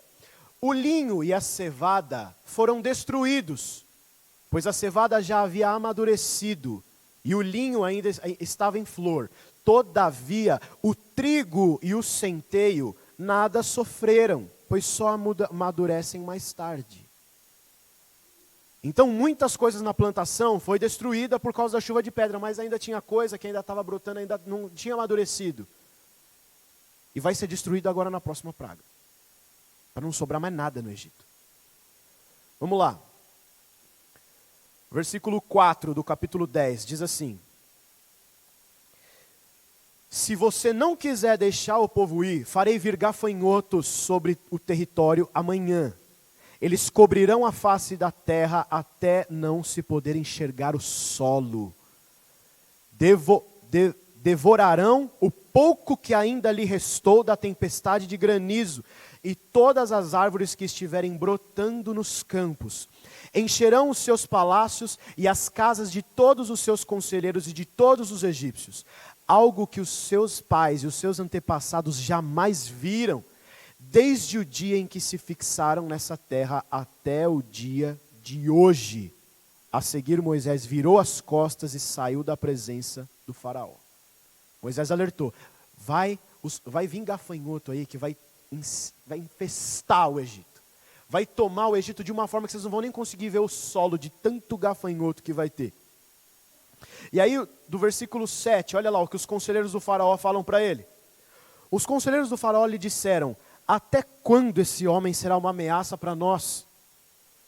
O linho e a cevada foram destruídos, pois a cevada já havia amadurecido e o linho ainda estava em flor. Todavia, o trigo e o centeio nada sofreram, pois só amadurecem mais tarde. Então, muitas coisas na plantação foi destruída por causa da chuva de pedra, mas ainda tinha coisa que ainda estava brotando, ainda não tinha amadurecido. E vai ser destruído agora na próxima praga, para não sobrar mais nada no Egito. Vamos lá. Versículo 4 do capítulo 10 diz assim: se você não quiser deixar o povo ir, farei vir gafanhotos sobre o território amanhã. Eles cobrirão a face da terra até não se poder enxergar o solo. Devorarão o pouco que ainda lhe restou da tempestade de granizo e todas as árvores que estiverem brotando nos campos. Encherão os seus palácios e as casas de todos os seus conselheiros e de todos os egípcios. Algo que os seus pais e os seus antepassados jamais viram, desde o dia em que se fixaram nessa terra até o dia de hoje. A seguir, Moisés virou as costas e saiu da presença do faraó. Moisés alertou, vai vir gafanhoto aí que vai infestar o Egito. Vai tomar o Egito de uma forma que vocês não vão nem conseguir ver o solo de tanto gafanhoto que vai ter. E aí, do versículo 7, olha lá o que os conselheiros do faraó falam para ele. Os conselheiros do faraó lhe disseram: até quando esse homem será uma ameaça para nós?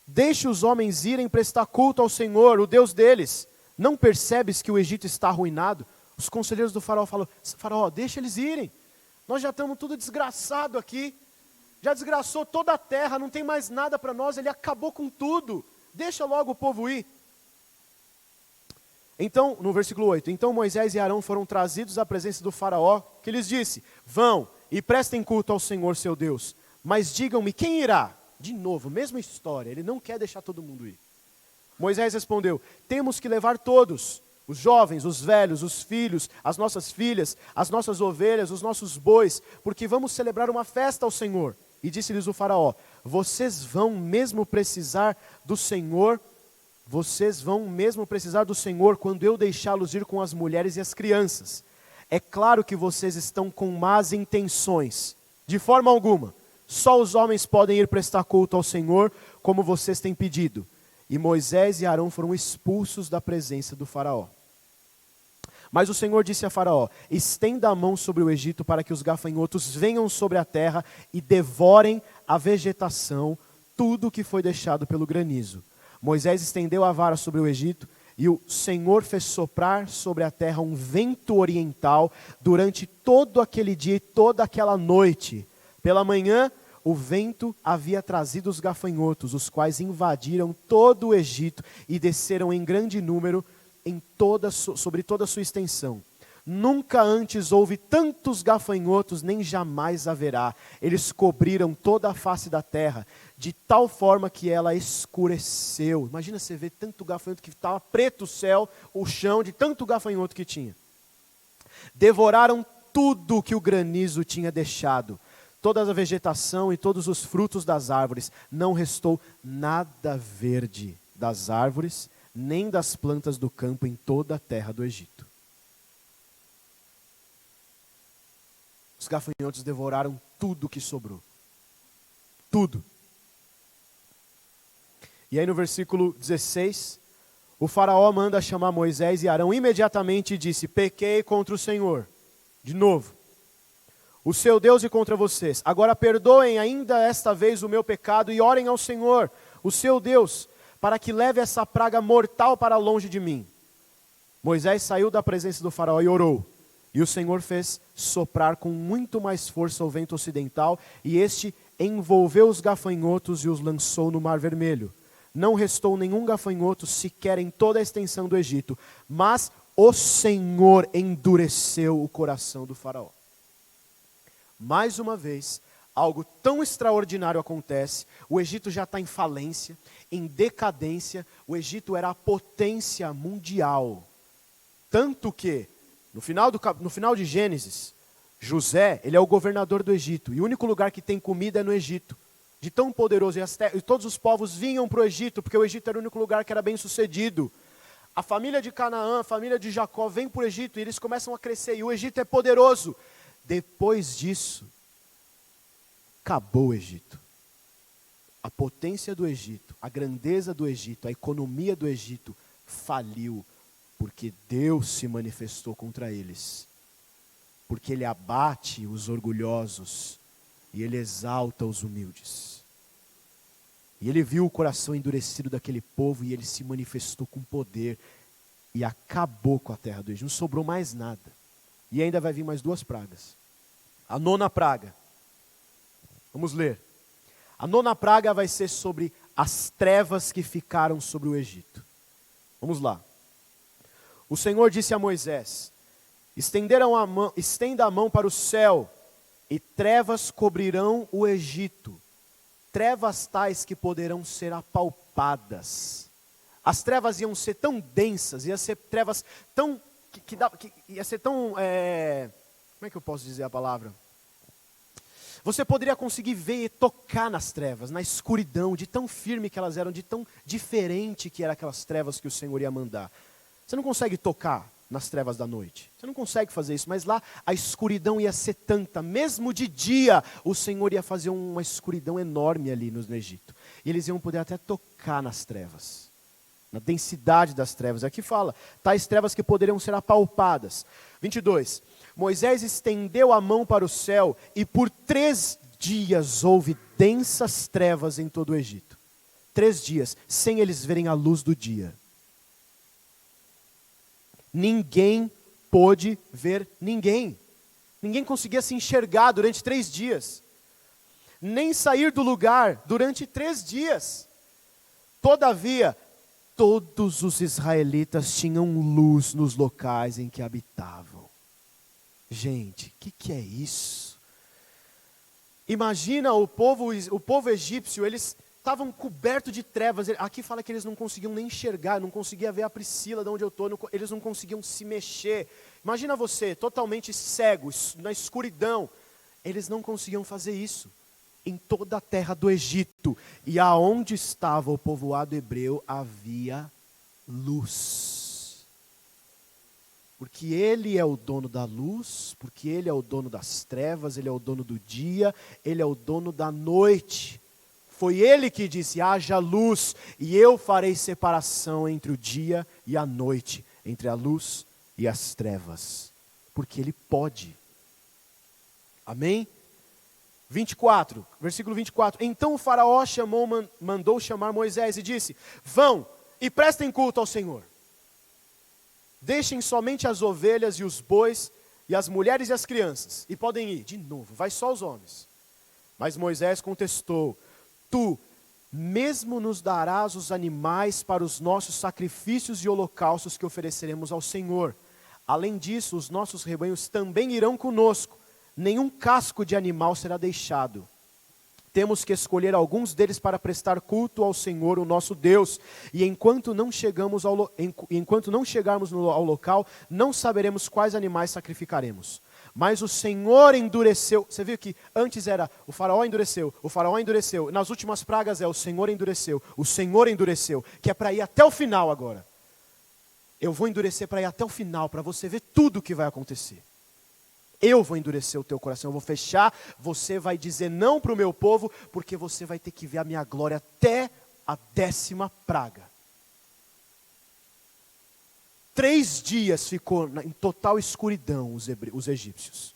Deixe os homens irem prestar culto ao Senhor, o Deus deles. Não percebes que o Egito está arruinado? Os conselheiros do faraó falam: faraó, deixa eles irem. Nós já estamos tudo desgraçado aqui. Já desgraçou toda a terra, não tem mais nada para nós, ele acabou com tudo. Deixa logo o povo ir. Então, no versículo 8, então Moisés e Arão foram trazidos à presença do faraó, que lhes disse: vão e prestem culto ao Senhor seu Deus, mas digam-me, quem irá? De novo, mesma história, ele não quer deixar todo mundo ir. Moisés respondeu: temos que levar todos, os jovens, os velhos, os filhos, as nossas filhas, as nossas ovelhas, os nossos bois, porque vamos celebrar uma festa ao Senhor. E disse-lhes o faraó: vocês vão mesmo precisar do Senhor? Vocês vão mesmo precisar do Senhor quando eu deixá-los ir com as mulheres e as crianças? É claro que vocês estão com más intenções. De forma alguma. Só os homens podem ir prestar culto ao Senhor, como vocês têm pedido. E Moisés e Arão foram expulsos da presença do faraó. Mas o Senhor disse a Faraó: estenda a mão sobre o Egito para que os gafanhotos venham sobre a terra e devorem a vegetação, tudo o que foi deixado pelo granizo. Moisés estendeu a vara sobre o Egito, e o Senhor fez soprar sobre a terra um vento oriental durante todo aquele dia e toda aquela noite. Pela manhã, o vento havia trazido os gafanhotos, os quais invadiram todo o Egito e desceram em grande número sobre toda a sua extensão. Nunca antes houve tantos gafanhotos, nem jamais haverá. Eles cobriram toda a face da terra, de tal forma que ela escureceu. Imagina você ver tanto gafanhoto que estava preto o céu, o chão, de tanto gafanhoto que tinha. Devoraram tudo que o granizo tinha deixado, toda a vegetação e todos os frutos das árvores. Não restou nada verde das árvores, nem das plantas do campo em toda a terra do Egito. Os gafanhotos devoraram tudo que sobrou. Tudo. E aí no versículo 16, o faraó manda chamar Moisés e Arão imediatamente e disse: pequei contra o Senhor. De novo. O seu Deus e contra vocês. Agora perdoem ainda esta vez o meu pecado e orem ao Senhor, o seu Deus, para que leve essa praga mortal para longe de mim. Moisés saiu da presença do faraó e orou. E o Senhor fez soprar com muito mais força o vento ocidental, e este envolveu os gafanhotos e os lançou no Mar Vermelho. Não restou nenhum gafanhoto sequer em toda a extensão do Egito, mas o Senhor endureceu o coração do faraó. Mais uma vez, algo tão extraordinário acontece. O Egito já está em falência, em decadência. O Egito era a potência mundial. Tanto que, no final de Gênesis, José, ele é o governador do Egito. E o único lugar que tem comida é no Egito. De tão poderoso. E todos os povos vinham para o Egito, porque o Egito era o único lugar que era bem sucedido. A família de Canaã, a família de Jacó vem para o Egito e eles começam a crescer. E o Egito é poderoso. Depois disso, acabou o Egito. A potência do Egito, a grandeza do Egito, a economia do Egito faliu, porque Deus se manifestou contra eles. Porque Ele abate os orgulhosos e Ele exalta os humildes. E Ele viu o coração endurecido daquele povo e Ele se manifestou com poder e acabou com a terra do Egito. Não sobrou mais nada. E ainda vai vir mais 2 pragas. A 9ª praga. Vamos ler. A 9ª praga vai ser sobre as trevas que ficaram sobre o Egito. Vamos lá. O Senhor disse a Moisés: estenda a mão para o céu, e trevas cobrirão o Egito. Trevas tais que poderão ser apalpadas. As trevas iam ser tão densas, iam ser trevas tão... ia ser tão... como é que eu posso dizer a palavra? Você poderia conseguir ver e tocar nas trevas, na escuridão, de tão firme que elas eram, de tão diferente que eram aquelas trevas que o Senhor ia mandar. Você não consegue tocar nas trevas da noite. Você não consegue fazer isso, mas lá a escuridão ia ser tanta. Mesmo de dia, o Senhor ia fazer uma escuridão enorme ali no Egito. E eles iam poder até tocar nas trevas. Na densidade das trevas. Aqui fala, tais trevas que poderiam ser apalpadas. 22. Moisés estendeu a mão para o céu e por 3 dias houve densas trevas em todo o Egito. 3 dias, sem eles verem a luz do dia. Ninguém pôde ver ninguém. Ninguém conseguia se enxergar durante 3 dias. Nem sair do lugar durante 3 dias. Todavia, todos os israelitas tinham luz nos locais em que habitavam. Gente, o que é isso? Imagina o povo egípcio, eles estavam cobertos de trevas. Aqui fala que eles não conseguiam nem enxergar, não conseguiam ver a Priscila de onde eu estou, eles não conseguiam se mexer. Imagina você, totalmente cego, na escuridão. Eles não conseguiam fazer isso. Em toda a terra do Egito, e aonde estava o povoado hebreu, havia luz. Porque Ele é o dono da luz, porque Ele é o dono das trevas, Ele é o dono do dia, Ele é o dono da noite. Foi Ele que disse, haja luz, e eu farei separação entre o dia e a noite, entre a luz e as trevas. Porque Ele pode. Amém? 24, versículo 24. Então o faraó mandou chamar Moisés e disse, vão e prestem culto ao Senhor. Deixem somente as ovelhas e os bois, e as mulheres e as crianças, e podem ir. De novo, vai só os homens. Mas Moisés contestou, tu mesmo nos darás os animais para os nossos sacrifícios e holocaustos que ofereceremos ao Senhor. Além disso, os nossos rebanhos também irão conosco. Nenhum casco de animal será deixado. Temos que escolher alguns deles para prestar culto ao Senhor, o nosso Deus. E enquanto não chegarmos ao local, não saberemos quais animais sacrificaremos. Mas o Senhor endureceu. Você viu que antes era o faraó endureceu. Nas últimas pragas é o Senhor endureceu. Que é para ir até o final agora. Eu vou endurecer para ir até o final, para você ver tudo o que vai acontecer. Eu vou endurecer o teu coração, eu vou fechar, você vai dizer não para o meu povo, porque você vai ter que ver a minha glória até a 10ª praga. 3 dias ficou em total escuridão os egípcios.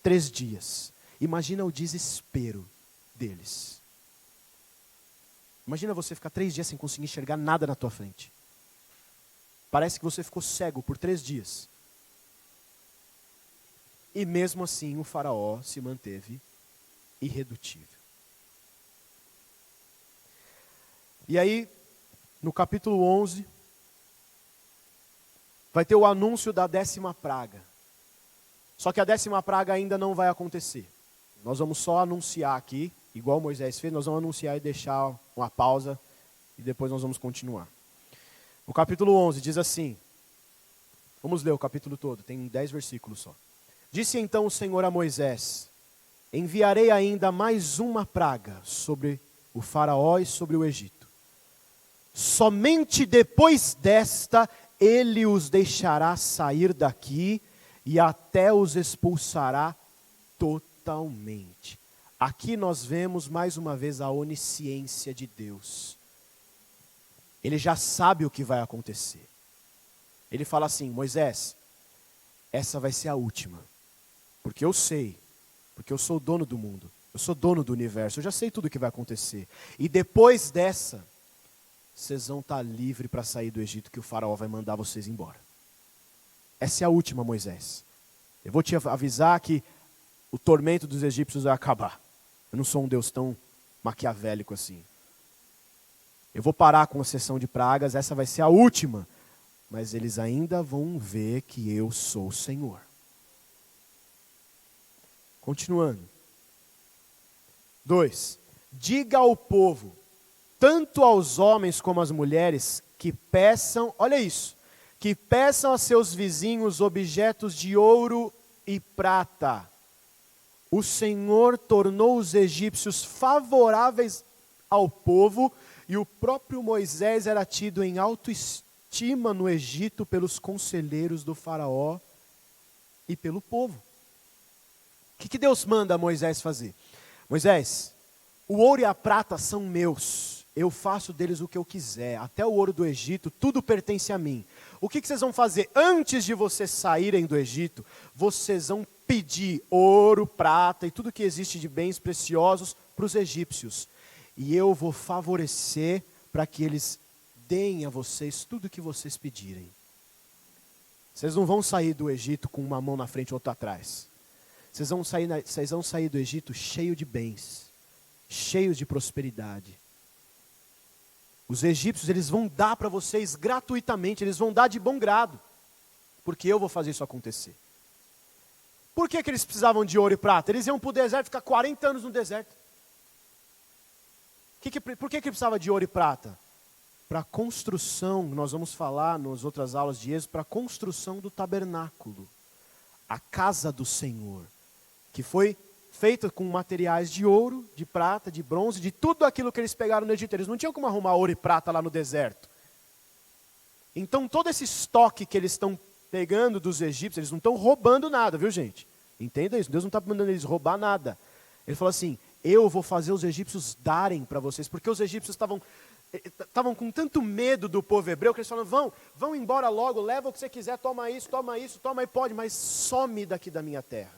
3 dias. Imagina o desespero deles. Imagina você ficar 3 dias sem conseguir enxergar nada na tua frente. Parece que você ficou cego por 3 dias. E mesmo assim o faraó se manteve irredutível. E aí, no capítulo 11, vai ter o anúncio da 10ª praga. Só que a 10ª praga ainda não vai acontecer. Nós vamos só anunciar aqui, igual Moisés fez, nós vamos anunciar e deixar uma pausa, e depois nós vamos continuar. O capítulo 11 diz assim, vamos ler o capítulo todo, tem 10 versículos só. Disse então o Senhor a Moisés, enviarei ainda mais uma praga sobre o faraó e sobre o Egito. Somente depois desta, ele os deixará sair daqui e até os expulsará totalmente. Aqui nós vemos mais uma vez a onisciência de Deus. Ele já sabe o que vai acontecer. Ele fala assim, Moisés, essa vai ser a última. Porque eu sei, porque eu sou o dono do mundo, eu sou dono do universo, eu já sei tudo o que vai acontecer. E depois dessa, vocês vão estar livres para sair do Egito, que o faraó vai mandar vocês embora. Essa é a última, Moisés. Eu vou te avisar que o tormento dos egípcios vai acabar. Eu não sou um Deus tão maquiavélico assim. Eu vou parar com a sessão de pragas, essa vai ser a última. Mas eles ainda vão ver que eu sou o Senhor. Continuando. 2. Diga ao povo, tanto aos homens como às mulheres, que peçam, olha isso, que peçam a seus vizinhos objetos de ouro e prata. O Senhor tornou os egípcios favoráveis ao povo, e o próprio Moisés era tido em autoestima no Egito pelos conselheiros do faraó e pelo povo. O que Deus manda Moisés fazer? Moisés, o ouro e a prata são meus, eu faço deles o que eu quiser, até o ouro do Egito, tudo pertence a mim. O que vocês vão fazer? Antes de vocês saírem do Egito, vocês vão pedir ouro, prata e tudo que existe de bens preciosos para os egípcios. E eu vou favorecer para que eles deem a vocês tudo o que vocês pedirem. Vocês não vão sair do Egito com uma mão na frente e outra atrás. Vocês vão sair do Egito cheio de bens, cheios de prosperidade. Os egípcios, eles vão dar para vocês gratuitamente, eles vão dar de bom grado, porque eu vou fazer isso acontecer. Por que eles precisavam de ouro e prata? Eles iam para o deserto, ficar 40 anos no deserto. O Por que precisava de ouro e prata? Para a construção, nós vamos falar nas outras aulas de Êxodo, para a construção do tabernáculo, a casa do Senhor, que foi feita com materiais de ouro, de prata, de bronze, de tudo aquilo que eles pegaram no Egito. Eles não tinham como arrumar ouro e prata lá no deserto. Então todo esse estoque que eles estão pegando dos egípcios, eles não estão roubando nada, viu gente? Entenda isso, Deus não está mandando eles roubar nada. Ele falou assim, eu vou fazer os egípcios darem para vocês, porque os egípcios estavam com tanto medo do povo hebreu, que eles falaram, vão embora logo, leva o que você quiser, toma isso, toma aí, pode, mas some daqui da minha terra.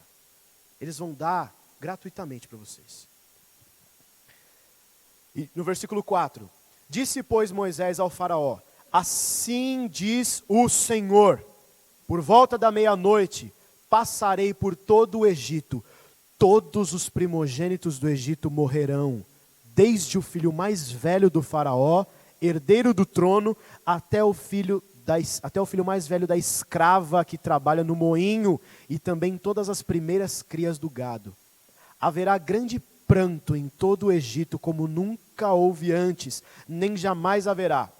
Eles vão dar gratuitamente para vocês. E no versículo 4, disse, pois, Moisés ao faraó, assim diz o Senhor, por volta da meia-noite, passarei por todo o Egito, todos os primogênitos do Egito morrerão, desde o filho mais velho do faraó, herdeiro do trono, até o filho mais velho da escrava que trabalha no moinho, e também todas as primeiras crias do gado. Haverá grande pranto em todo o Egito, como nunca houve antes, nem jamais haverá.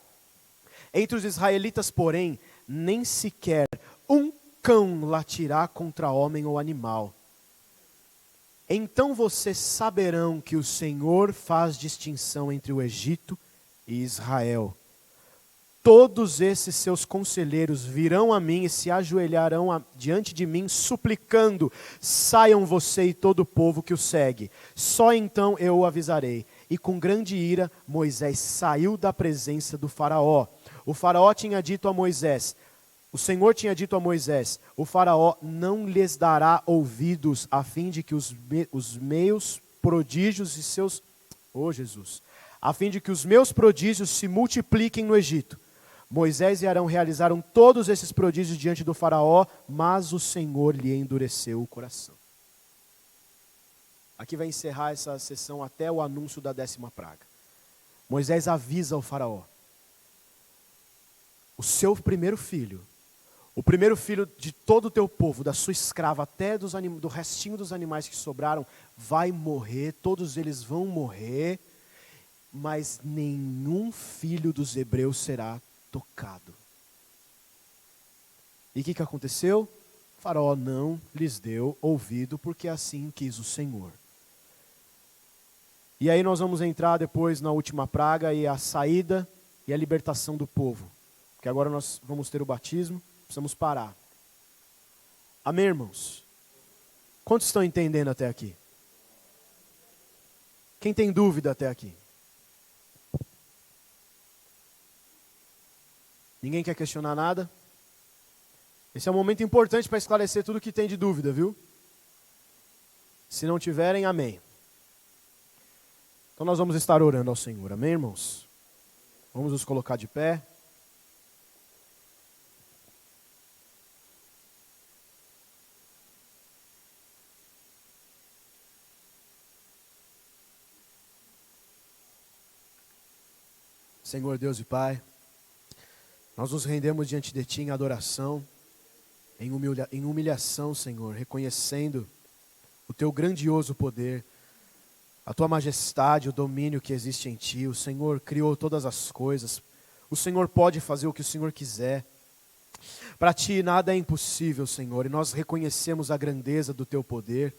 Entre os israelitas, porém, nem sequer um cão latirá contra homem ou animal. Então vocês saberão que o Senhor faz distinção entre o Egito e Israel. Todos esses seus conselheiros virão a mim e se ajoelharão diante de mim, suplicando, saiam você e todo o povo que o segue. Só então eu o avisarei. E com grande ira, Moisés saiu da presença do faraó. O faraó tinha dito a Moisés, o Senhor tinha dito a Moisés, o faraó não lhes dará ouvidos, a fim de que os meus prodígios e seus... a fim de que os meus prodígios se multipliquem no Egito. Moisés e Arão realizaram todos esses prodígios diante do faraó, mas o Senhor lhe endureceu o coração. Aqui vai encerrar essa sessão até o anúncio da 10ª praga. Moisés avisa o faraó, o seu primeiro filho, o primeiro filho de todo o teu povo, da sua escrava, até do restinho dos animais que sobraram, vai morrer, todos eles vão morrer, mas nenhum filho dos hebreus será tocado. E o que aconteceu? O faraó não lhes deu ouvido, porque assim quis o Senhor. E aí nós vamos entrar depois na última praga e a saída e a libertação do povo. Porque agora nós vamos ter o batismo, precisamos parar. Amém, irmãos? Quantos estão entendendo até aqui? Quem tem dúvida até aqui? Ninguém quer questionar nada? Esse é um momento importante para esclarecer tudo que tem de dúvida, viu? Se não tiverem, amém. Então nós vamos estar orando ao Senhor, amém, irmãos? Vamos nos colocar de pé. Senhor Deus e Pai, nós nos rendemos diante de Ti em adoração, em humilhação, Senhor, reconhecendo o Teu grandioso poder, a Tua majestade, o domínio que existe em Ti. O Senhor criou todas as coisas, o Senhor pode fazer o que o Senhor quiser. Para Ti nada é impossível, Senhor, e nós reconhecemos a grandeza do Teu poder,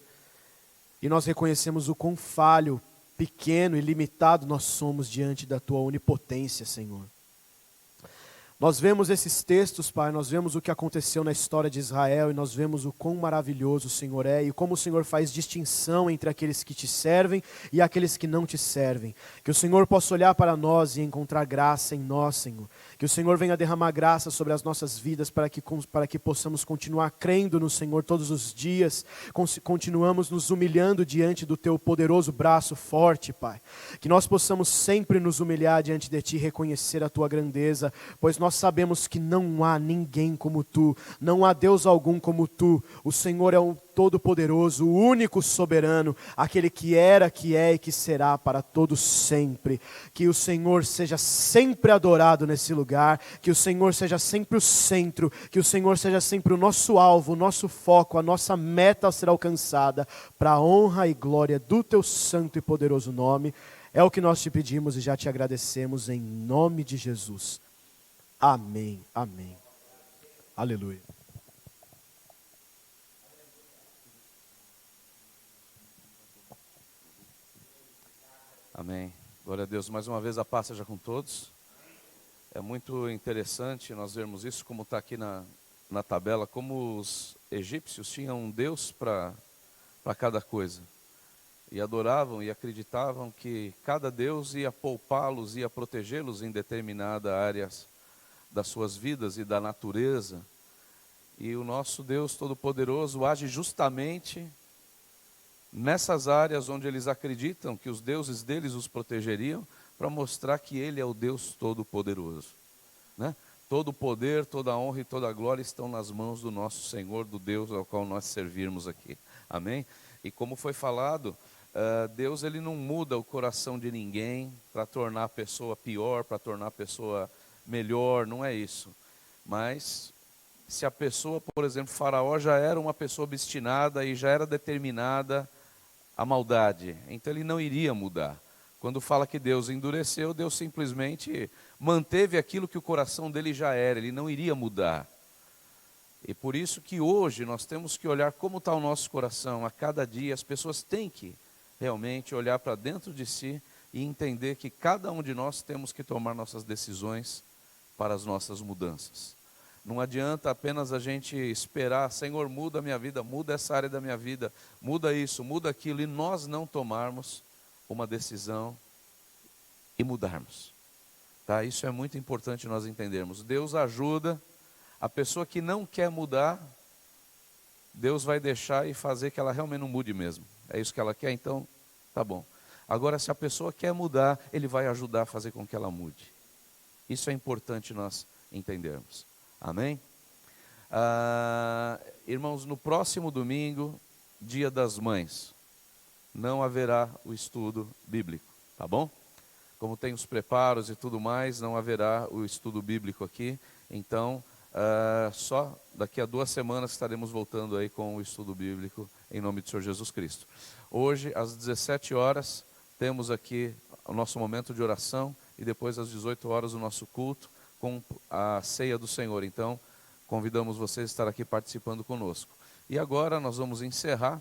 e nós reconhecemos o quão falho, pequeno e limitado nós somos diante da Tua onipotência, Senhor. Nós vemos esses textos, Pai, nós vemos o que aconteceu na história de Israel e nós vemos o quão maravilhoso o Senhor é e como o Senhor faz distinção entre aqueles que Te servem e aqueles que não Te servem. Que o Senhor possa olhar para nós e encontrar graça em nós, Senhor. Que o Senhor venha derramar graça sobre as nossas vidas para que possamos continuar crendo no Senhor todos os dias, continuamos nos humilhando diante do Teu poderoso braço forte, Pai. Que nós possamos sempre nos humilhar diante de Ti, reconhecer a Tua grandeza, pois nós sabemos que não há ninguém como Tu, não há Deus algum como Tu. O Senhor é o Todo-Poderoso, o único soberano, aquele que era, que é e que será para todos sempre. Que o Senhor seja sempre adorado nesse lugar, que o Senhor seja sempre o centro, que o Senhor seja sempre o nosso alvo, o nosso foco, a nossa meta a ser alcançada, para a honra e glória do Teu santo e poderoso nome. É o que nós te pedimos e já te agradecemos em nome de Jesus. Amém, amém. Aleluia. Amém. Glória a Deus. Mais uma vez a paz seja com todos. É muito interessante nós vermos isso, como está aqui na tabela, como os egípcios tinham um Deus para cada coisa. E adoravam e acreditavam que cada Deus ia poupá-los, ia protegê-los em determinadas áreas das suas vidas e da natureza. E o nosso Deus Todo-Poderoso age justamente nessas áreas onde eles acreditam que os deuses deles os protegeriam, para mostrar que Ele é o Deus Todo-Poderoso, né? Todo o poder, toda a honra e toda a glória estão nas mãos do nosso Senhor, do Deus ao qual nós servirmos aqui. Amém? E como foi falado, Deus ele não muda o coração de ninguém para tornar a pessoa pior, para tornar a pessoa melhor, não é isso. Mas se a pessoa, por exemplo, Faraó já era uma pessoa obstinada e já era determinada a maldade, então ele não iria mudar. Quando fala que Deus endureceu, Deus simplesmente manteve aquilo que o coração dele já era, ele não iria mudar. E por isso que hoje nós temos que olhar como está o nosso coração. A cada dia as pessoas têm que realmente olhar para dentro de si e entender que cada um de nós temos que tomar nossas decisões para as nossas mudanças. Não adianta apenas a gente esperar, Senhor, muda a minha vida, muda essa área da minha vida, muda isso, muda aquilo, e nós não tomarmos uma decisão e mudarmos. Tá? Isso é muito importante nós entendermos. Deus ajuda a pessoa que não quer mudar, Deus vai deixar e fazer que ela realmente não mude mesmo. É isso que ela quer, então tá bom. Agora, se a pessoa quer mudar, Ele vai ajudar a fazer com que ela mude. Isso é importante nós entendermos. Amém? Irmãos, no próximo domingo, Dia das Mães, não haverá o estudo bíblico, tá bom? Como tem os preparos e tudo mais, não haverá o estudo bíblico aqui. Então, só daqui a 2 semanas estaremos voltando aí com o estudo bíblico, em nome do Senhor Jesus Cristo. Hoje, às 17 horas, temos aqui o nosso momento de oração, e depois às 18 horas o nosso culto com a ceia do Senhor. Então, convidamos vocês a estar aqui participando conosco. E agora nós vamos encerrar.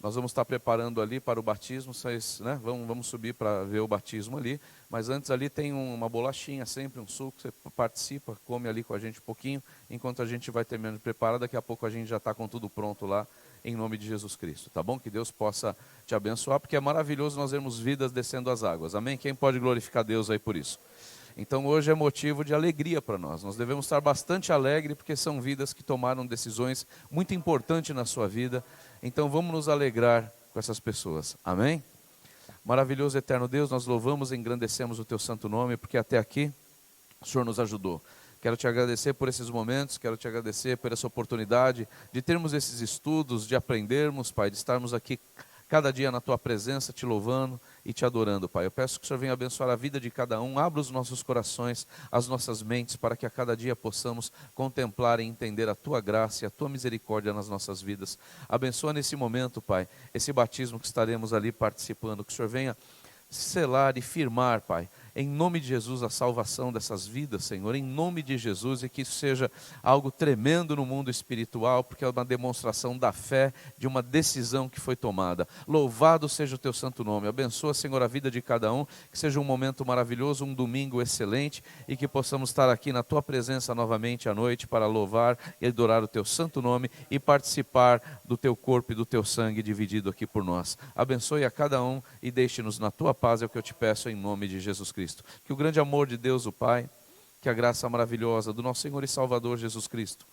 Nós vamos estar preparando ali para o batismo, vocês, né, vamos subir para ver o batismo ali, mas antes ali tem uma bolachinha, sempre um suco, você participa, come ali com a gente um pouquinho, enquanto a gente vai terminando de preparar, daqui a pouco a gente já está com tudo pronto lá, em nome de Jesus Cristo, tá bom? Que Deus possa te abençoar, porque é maravilhoso nós vermos vidas descendo as águas, amém? Quem pode glorificar Deus aí por isso? Então hoje é motivo de alegria para nós devemos estar bastante alegres, porque são vidas que tomaram decisões muito importantes na sua vida. Então vamos nos alegrar com essas pessoas, amém? Maravilhoso eterno Deus, nós louvamos e engrandecemos o teu santo nome, porque até aqui o Senhor nos ajudou. Quero te agradecer por esses momentos, quero te agradecer por essa oportunidade de termos esses estudos, de aprendermos, Pai, de estarmos aqui cada dia na tua presença, te louvando e te adorando, Pai. Eu peço que o Senhor venha abençoar a vida de cada um, abra os nossos corações, as nossas mentes, para que a cada dia possamos contemplar e entender a tua graça e a tua misericórdia nas nossas vidas. Abençoa nesse momento, Pai, esse batismo que estaremos ali participando, que o Senhor venha selar e firmar, Pai, em nome de Jesus, a salvação dessas vidas, Senhor, em nome de Jesus, e que isso seja algo tremendo no mundo espiritual, porque é uma demonstração da fé, de uma decisão que foi tomada. Louvado seja o teu santo nome, abençoa, Senhor, a vida de cada um, que seja um momento maravilhoso, um domingo excelente, e que possamos estar aqui na tua presença novamente à noite, para louvar e adorar o teu santo nome, e participar do teu corpo e do teu sangue dividido aqui por nós. Abençoe a cada um, e deixe-nos na tua paz, é o que eu te peço em nome de Jesus Cristo. Que o grande amor de Deus, o Pai, que a graça maravilhosa do nosso Senhor e Salvador Jesus Cristo,